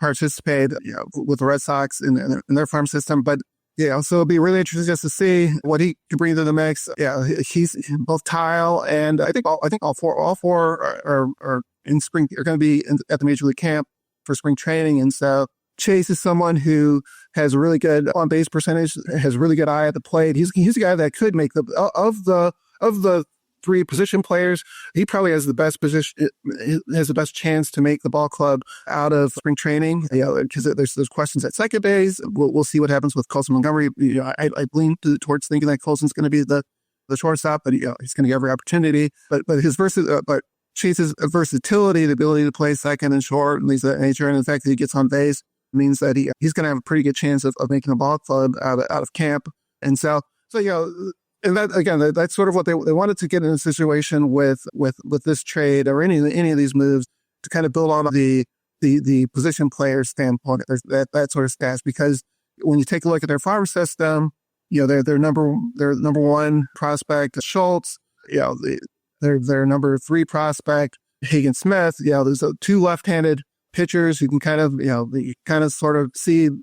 participate, with the Red Sox in their farm system. But, so it'll be really interesting just to see what he can bring to the mix. He's both Kyle and I think all four are in spring, are going to be at the Major League camp for spring training. And so Chase is someone who has a really good on base percentage, has a really good eye at the plate. He's a guy that could make of the three position players, he probably has the best chance to make the ball club out of spring training. Because there's questions at second base. We'll see what happens with Colson Montgomery. I lean towards thinking that Colson's going to be the shortstop, but he's going to get every opportunity. But Chase's versatility, the ability to play second and short, and things of that nature, and the fact that he gets on base means that he's going to have a pretty good chance of making the ball club out of camp. And so and that again, that's sort of what they wanted to get in a situation with this trade or any of these moves to kind of build on the position player standpoint. There's that sort of stats, because when you take a look at their farm system, their number one prospect Schultz, their number 3 prospect Hagen Smith. There's two left-handed pitchers who can kind of sort of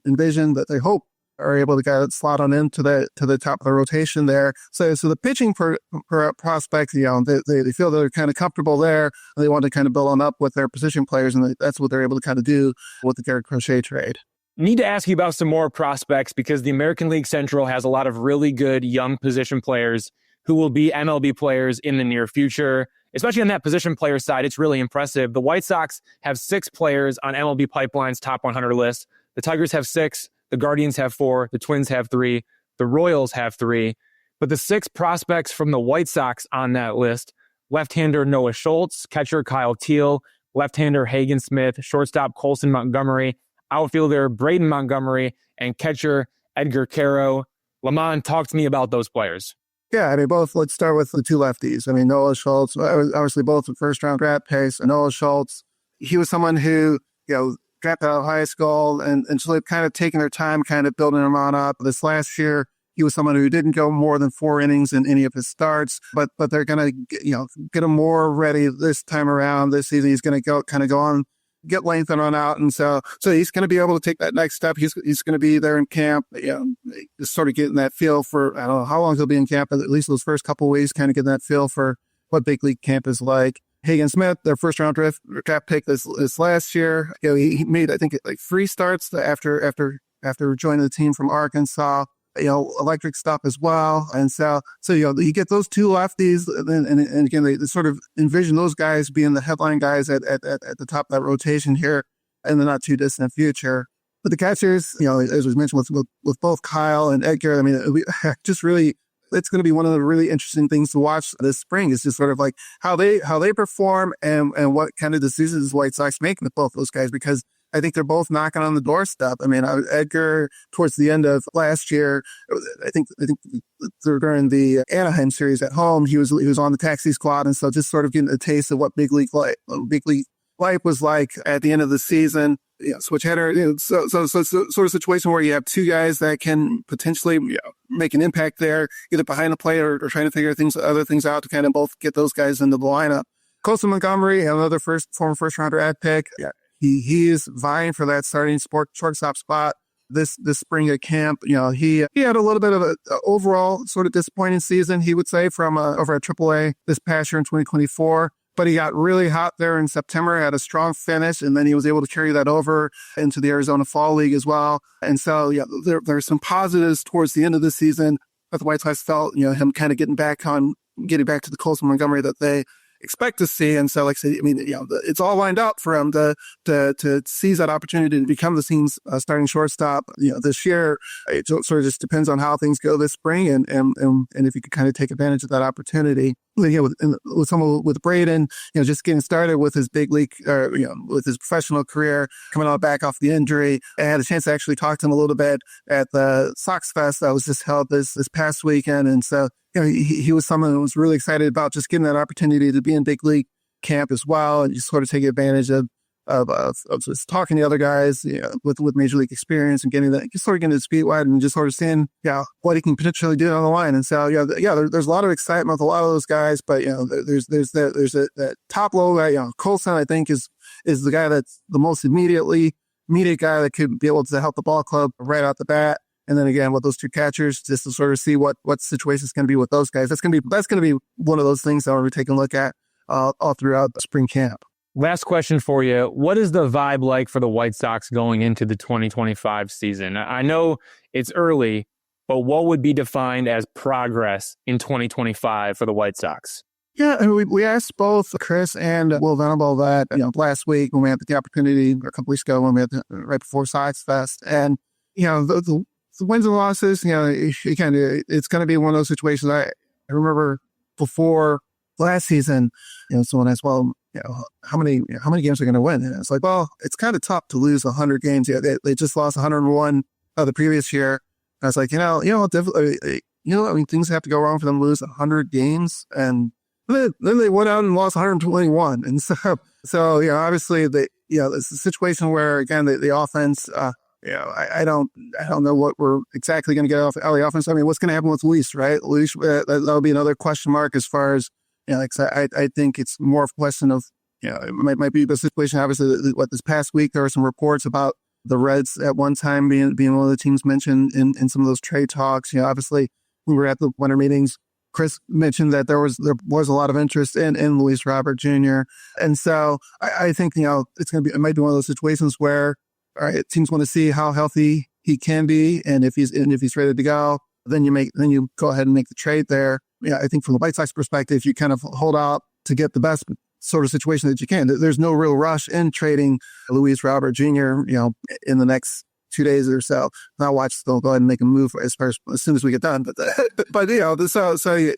envision that they hope are able to kind of slot on into the top of the rotation there. So the pitching prospects, they feel they're kind of comfortable there, and they want to kind of build on up with their position players, and that's what they're able to kind of do with the Garrett Crochet trade. Need to ask you about some more prospects, because the American League Central has a lot of really good young position players who will be MLB players in the near future. Especially on that position player side, it's really impressive. The White Sox have 6 players on MLB Pipeline's top 100 list. The Tigers have 6. The Guardians have 4, the Twins have 3, the Royals have 3. But the 6 prospects from the White Sox on that list: left-hander Noah Schultz, catcher Kyle Teal, left-hander Hagen Smith, shortstop Colson Montgomery, outfielder Braden Montgomery, and catcher Edgar Caro. LaMond, talk to me about those players. Yeah, let's start with the two lefties. Noah Schultz, obviously both first-round draft picks. Noah Schultz, he was someone who, drafted out of high school, and so they've kind of taken their time kind of building him on up. This last year, he was someone who didn't go more than 4 innings in any of his starts, but they're going to, get him more ready this time around. This season, he's going to go on, get lengthened on out. And so he's going to be able to take that next step. He's going to be there in camp, just sort of getting that feel for, I don't know how long he'll be in camp, but at least those first couple of weeks, kind of getting that feel for what big league camp is like. Hagen Smith, their first round draft pick this last year, he made, I think, like 3 starts after joining the team from Arkansas. Electric stuff as well. And so you get those 2 lefties, and again, they sort of envision those guys being the headline guys at the top of that rotation here in the not too distant future. But the catchers, as was mentioned with both Kyle and Edgar, it's going to be one of the really interesting things to watch this spring. Is just sort of like how they perform and what kind of decisions White Sox make with both those guys, because I think they're both knocking on the doorstep. Edgar, towards the end of last year, I think during the Anaheim series at home, he was on the taxi squad, and so just sort of getting a taste of what big league life was like at the end of the season. Switch hitter. So sort of situation where you have 2 guys that can potentially make an impact there, either behind the plate or trying to figure other things out to kind of both get those guys into the lineup. Colson Montgomery, another former first rounder ad pick. Yeah. He is vying for that starting shortstop spot this spring at camp. He had a little bit of a overall sort of disappointing season, he would say, from over at AAA this past year in 2024. But he got really hot there in September, had a strong finish, and then he was able to carry that over into the Arizona Fall League as well. And so, there's some positives towards the end of the season that the White Sox felt, him kind of getting back to the Colson Montgomery that they expect to see. And so, like I said, it's all lined up for him to seize that opportunity to become the team's starting shortstop, this year. It sort of just depends on how things go this spring and if you can kind of take advantage of that opportunity. with Braden, just getting started with his big league, with his professional career, coming out back off the injury. I had a chance to actually talk to him a little bit at the Sox Fest that was just held this past weekend. And so, he was someone who was really excited about just getting that opportunity to be in big league camp as well, and just sort of taking advantage of just talking to other guys, with major league experience and getting his feet wet and just sort of seeing, what he can potentially do on the line. And so, there's a lot of excitement with a lot of those guys, but, there's that top low guy, Colson, I think is the guy that's the most immediate guy that could be able to help the ball club right out the bat. And then again, with those two catchers, just to sort of see what situation is going to be with those guys. That's going to be one of those things that we're taking a look at all throughout the spring camp. Last question for you. What is the vibe like for the White Sox going into the 2025 season? I know it's early, but what would be defined as progress in 2025 for the White Sox? Yeah, and we asked both Chris and Will Venable that, last week when we had the opportunity, or a couple weeks ago when we had right before Sox Fest. And, the wins and losses, it's going to be one of those situations. I remember before last season, someone asked, well, how many games are going to win? And it's like, well, it's kind of tough to lose 100 games. They just lost 101 the previous year. And I was like, things have to go wrong for them to lose 100 games. And then they went out and lost 121. And so obviously it's a situation where, again, the offense, I don't know what we're exactly going to get off the offense. I mean, what's going to happen with Luis, right? Luis, that'll be another question mark as far as, I think it's more of a question of, it might be the situation. Obviously, this past week, there were some reports about the Reds at one time being one of the teams mentioned in some of those trade talks. We were at the winter meetings. Chris mentioned that there was a lot of interest in Luis Robert Jr. And so I think, it might be one of those situations where, all right, teams want to see how healthy he can be. And if he's ready to go, then you go ahead and make the trade there. I think from the White Sox perspective, you kind of hold out to get the best sort of situation that you can. There's no real rush in trading Luis Robert Jr., in the next 2 days or so. Now watch, they'll go ahead and make a move as soon as we get done. But you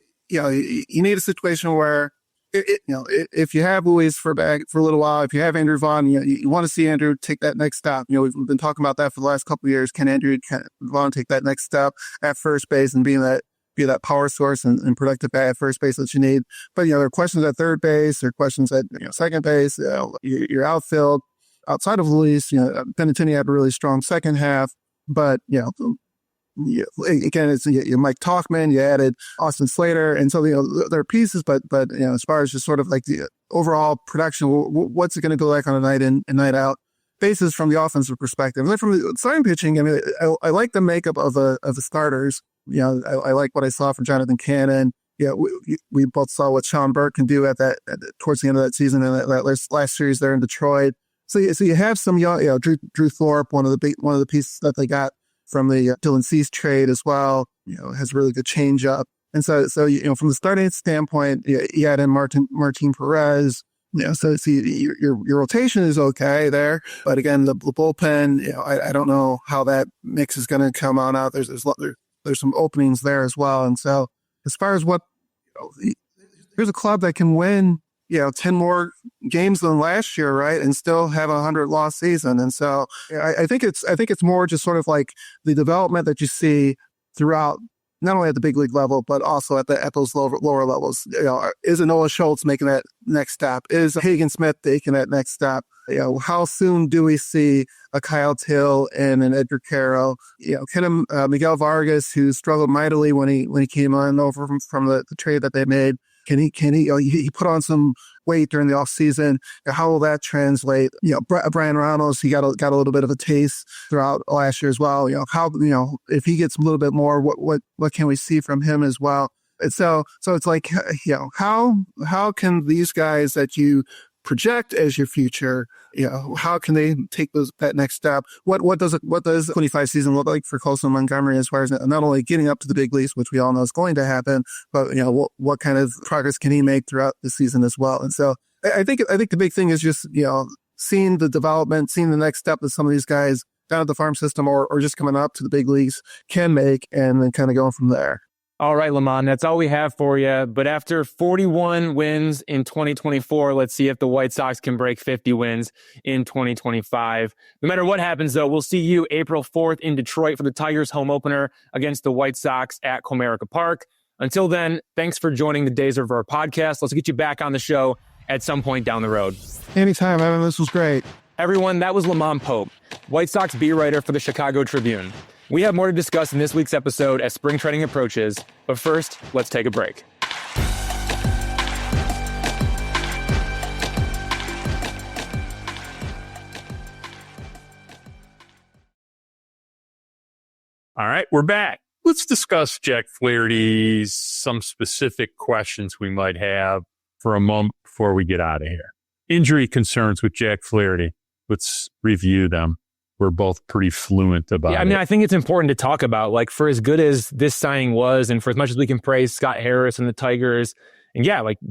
need a situation where, if you have Luis for a little while, if you have Andrew Vaughn, you want to see Andrew take that next step. We've been talking about that for the last couple of years. Can Vaughn take that next step at first base and be that power source and productive bat at first base that you need? But, there are questions at third base, there are questions at second base, your outfield. Outside of Luis, Benintendi had a really strong second half, but, again, it's Mike Tauchman, you added Austin Slater, and so there are pieces, but as far as just sort of like the overall production, what's it going to go like on a night in and night out basis from the offensive perspective? And then from the starting pitching, I like the makeup of the starters. I like what I saw from Jonathan Cannon. We both saw what Sean Burke can do towards the end of that season and that last series there in Detroit. So you have some young, Drew Thorpe, one of the pieces that they got from the Dylan Cease trade as well, has a really good changeup. And so from the starting standpoint, you add in Martin Perez, so your rotation is okay there. But again, the bullpen, I don't know how that mix is going to come on out. There's some openings there as well. And so as far as here's a club that can win, 10 more games than last year, right? And still have 100-loss season. And so I think it's more just sort of like the development that you see throughout, not only at the big league level, but also at those lower levels. Is Noah Schultz making that next step? Is Hagen Smith taking that next step? How soon do we see a Kyle Till and an Edgar Caro? Can Miguel Vargas, who struggled mightily when he came on over from the trade that they made, can he put on some weight during the offseason? How will that translate? Brian Ramos, he got a little bit of a taste throughout last year as well. How if he gets a little bit more, what can we see from him as well? And so it's like, how can these guys that you project as your future, how can they take that next step? What does 25 season look like for Colson Montgomery as far as not only getting up to the big leagues, which we all know is going to happen, but what kind of progress can he make throughout the season as well? And so I think the big thing is just seeing the development, seeing the next step that some of these guys down at the farm system or just coming up to the big leagues can make, and then kind of going from there. All right, Lamont, that's all we have for you. But after 41 wins in 2024, let's see if the White Sox can break 50 wins in 2025. No matter what happens, though, we'll see you April 4th in Detroit for the Tigers home opener against the White Sox at Comerica Park. Until then, thanks for joining the Days of Our podcast. Let's get you back on the show at some point down the road. Anytime, Evan. This was great. Everyone, that was Lamont Pope, White Sox beat writer for the Chicago Tribune. We have more to discuss in this week's episode as spring training approaches, but first, let's take a break. All right, we're back. Let's discuss Jack Flaherty's some specific questions we might have for a moment before we get out of here. Injury concerns with Jack Flaherty. Let's review them. We're both pretty fluent about it. I think it's important to talk about, like, for as good as this signing was, and for as much as we can praise Scott Harris and the Tigers, and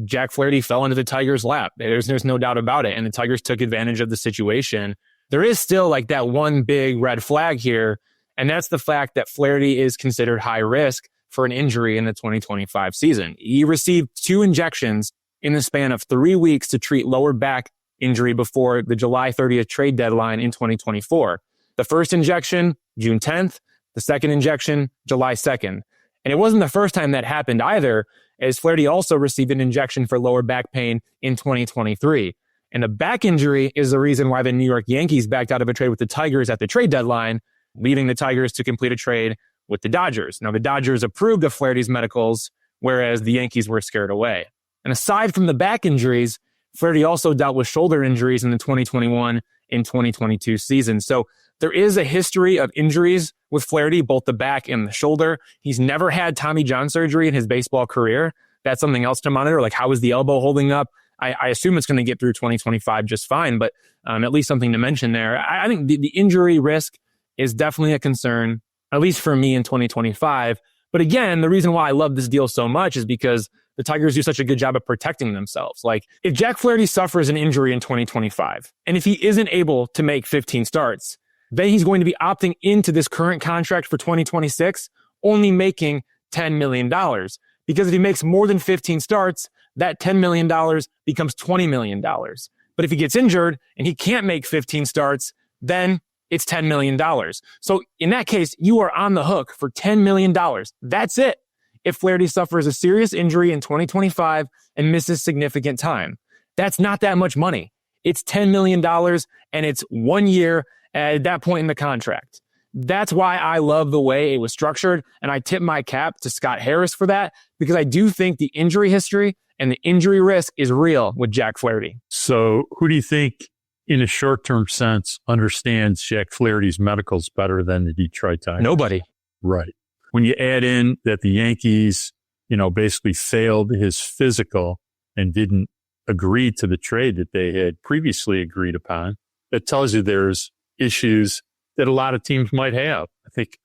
Jack Flaherty fell into the Tigers' lap. There's no doubt about it. And the Tigers took advantage of the situation. There is still that one big red flag here, and that's the fact that Flaherty is considered high risk for an injury in the 2025 season. He received 2 injections in the span of 3 weeks to treat lower back injury before the July 30th trade deadline in 2024. The first injection, June 10th. The second injection, July 2nd. And it wasn't the first time that happened either, as Flaherty also received an injection for lower back pain in 2023. And a back injury is the reason why the New York Yankees backed out of a trade with the Tigers at the trade deadline, leaving the Tigers to complete a trade with the Dodgers. Now, the Dodgers approved of Flaherty's medicals, whereas the Yankees were scared away. And aside from the back injuries, Flaherty also dealt with shoulder injuries in the 2021 and 2022 season. So there is a history of injuries with Flaherty, both the back and the shoulder. He's never had Tommy John surgery in his baseball career. That's something else to monitor. How is the elbow holding up? I assume it's going to get through 2025 just fine, but at least something to mention there. I think the injury risk is definitely a concern, at least for me in 2025. But again, the reason why I love this deal so much is because the Tigers do such a good job of protecting themselves. If Jack Flaherty suffers an injury in 2025, and if he isn't able to make 15 starts, then he's going to be opting into this current contract for 2026, only making $10 million. Because if he makes more than 15 starts, that $10 million becomes $20 million. But if he gets injured and he can't make 15 starts, then it's $10 million. So in that case, you are on the hook for $10 million. That's it. If Flaherty suffers a serious injury in 2025 and misses significant time, that's not that much money. It's $10 million and it's 1 year at that point in the contract. That's why I love the way it was structured. And I tip my cap to Scott Harris for that, because I do think the injury history and the injury risk is real with Jack Flaherty. So who do you think, in a short-term sense, understands Jack Flaherty's medicals better than the Detroit Tigers? Nobody. Right. When you add in that the Yankees, basically failed his physical and didn't agree to the trade that they had previously agreed upon, that tells you there's issues that a lot of teams might have.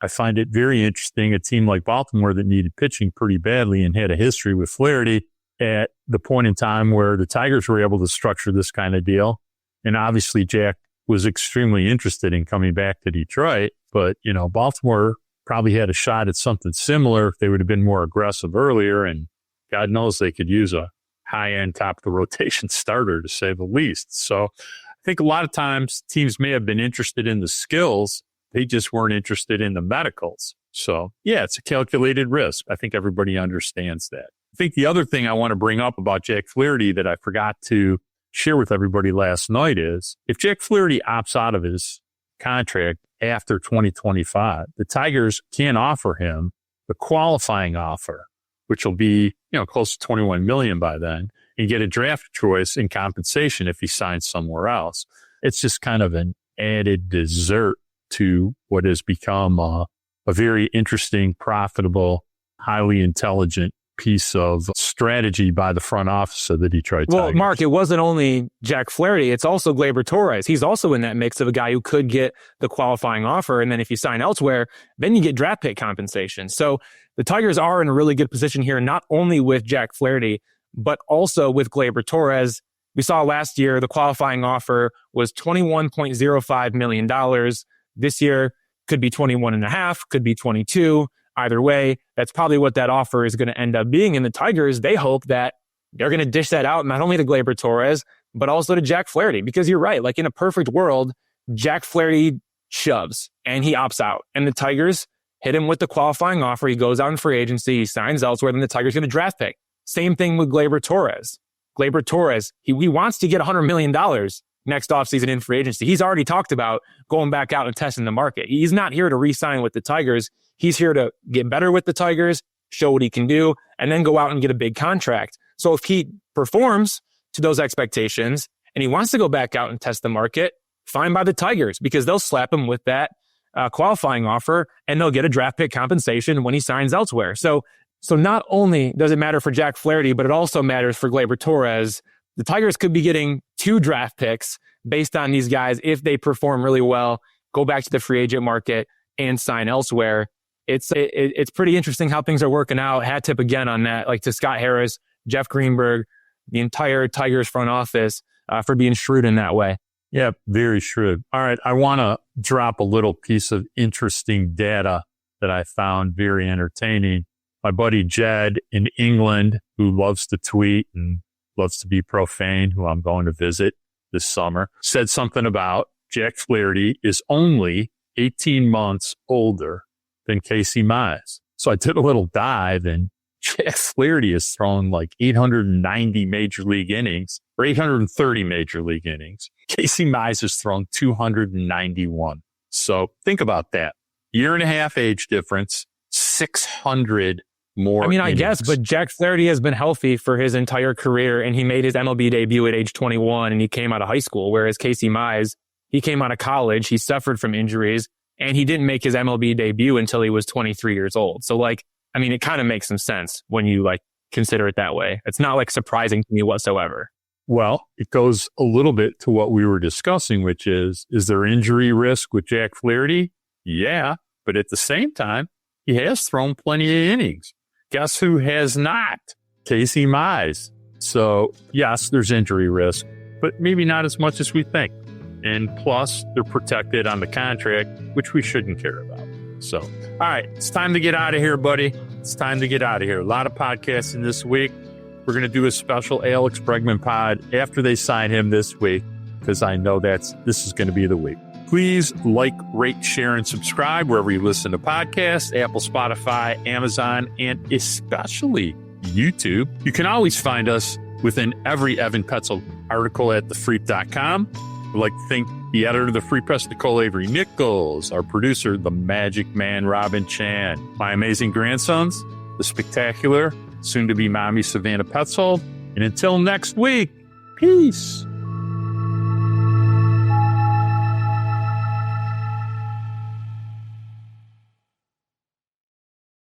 I find it very interesting. A team like Baltimore that needed pitching pretty badly and had a history with Flaherty at the point in time where the Tigers were able to structure this kind of deal. And obviously Jack was extremely interested in coming back to Detroit, but, Baltimore probably had a shot at something similar if they would have been more aggressive earlier. And God knows they could use a high-end top-of-the-rotation starter, to say the least. So I think a lot of times teams may have been interested in the skills. They just weren't interested in the medicals. So, yeah, it's a calculated risk. I think everybody understands that. I think the other thing I want to bring up about Jack Flaherty that I forgot to share with everybody last night is if Jack Flaherty opts out of his contract after 2025, the Tigers can offer him the qualifying offer, which will be, close to $21 million by then, and get a draft choice in compensation if he signs somewhere else. It's just kind of an added dessert to what has become a very interesting, profitable, highly intelligent piece of strategy by the front office of the Detroit Tigers. Well, Mark, it wasn't only Jack Flaherty, it's also Gleyber Torres. He's also in that mix of a guy who could get the qualifying offer, and then if you sign elsewhere, then you get draft pick compensation. So the Tigers are in a really good position here, not only with Jack Flaherty, but also with Gleyber Torres. We saw last year the qualifying offer was $21.05 million. This year could be 21.5, could be 22. either way, that's probably what that offer is going to end up being. And the Tigers, they hope that they're going to dish that out not only to Gleyber Torres, but also to Jack Flaherty. Because you're right, like in a perfect world, Jack Flaherty shoves and he opts out. And the Tigers hit him with the qualifying offer. He goes out in free agency. He signs elsewhere. Then the Tigers get a draft pick. Same thing with Gleyber Torres. Gleyber Torres, he wants to get $100 million next offseason in free agency. He's already talked about going back out and testing the market. He's not here to re-sign with the Tigers. He's here to get better with the Tigers, show what he can do, and then go out and get a big contract. So if he performs to those expectations and he wants to go back out and test the market, fine by the Tigers, because they'll slap him with that qualifying offer and they'll get a draft pick compensation when he signs elsewhere. So not only does it matter for Jack Flaherty, but it also matters for Gleyber Torres. The Tigers could be getting 2 draft picks based on these guys if they perform really well, go back to the free agent market and sign elsewhere. It's pretty interesting how things are working out. Hat tip again on that, like to Scott Harris, Jeff Greenberg, the entire Tigers front office for being shrewd in that way. Yeah, very shrewd. All right, I want to drop a little piece of interesting data that I found very entertaining. My buddy Jed in England, who loves to tweet and loves to be profane, who I'm going to visit this summer, said something about Jack Flaherty is only 18 months older than Casey Mize. So I did a little dive, and Jack Flaherty has thrown like 890 major league innings or 830 major league innings. Casey Mize has thrown 291. So think about that. Year and a half age difference, 600 more. I mean, I innings. guess, but Jack Flaherty has been healthy for his entire career, and he made his MLB debut at age 21, and he came out of high school, whereas Casey Mize, he came out of college, he suffered from injuries, and he didn't make his MLB debut until he was 23 years old. So, like, I mean, it kind of makes some sense when you, like, consider it that way. It's not, like, surprising to me whatsoever. Well, it goes a little bit to what we were discussing, which is there injury risk with Jack Flaherty? Yeah, but at the same time, he has thrown plenty of innings. Guess who has not? Casey Mize. So, yes, there's injury risk, but maybe not as much as we think. And plus, they're protected on the contract, which we shouldn't care about. So, all right, it's time to get out of here, buddy. It's time to get out of here. A lot of podcasting this week. We're going to do a special Alex Bregman pod after they sign him this week, because I know this is going to be the week. Please like, rate, share, and subscribe wherever you listen to podcasts, Apple, Spotify, Amazon, and especially YouTube. You can always find us within every Evan Petzold article at thefreep.com. I'd like to thank the editor of the Free Press, Nicole Avery Nichols, our producer, the Magic Man, Robin Chan, my amazing grandsons, the spectacular, soon-to-be mommy, Savannah Petzold. And until next week, peace.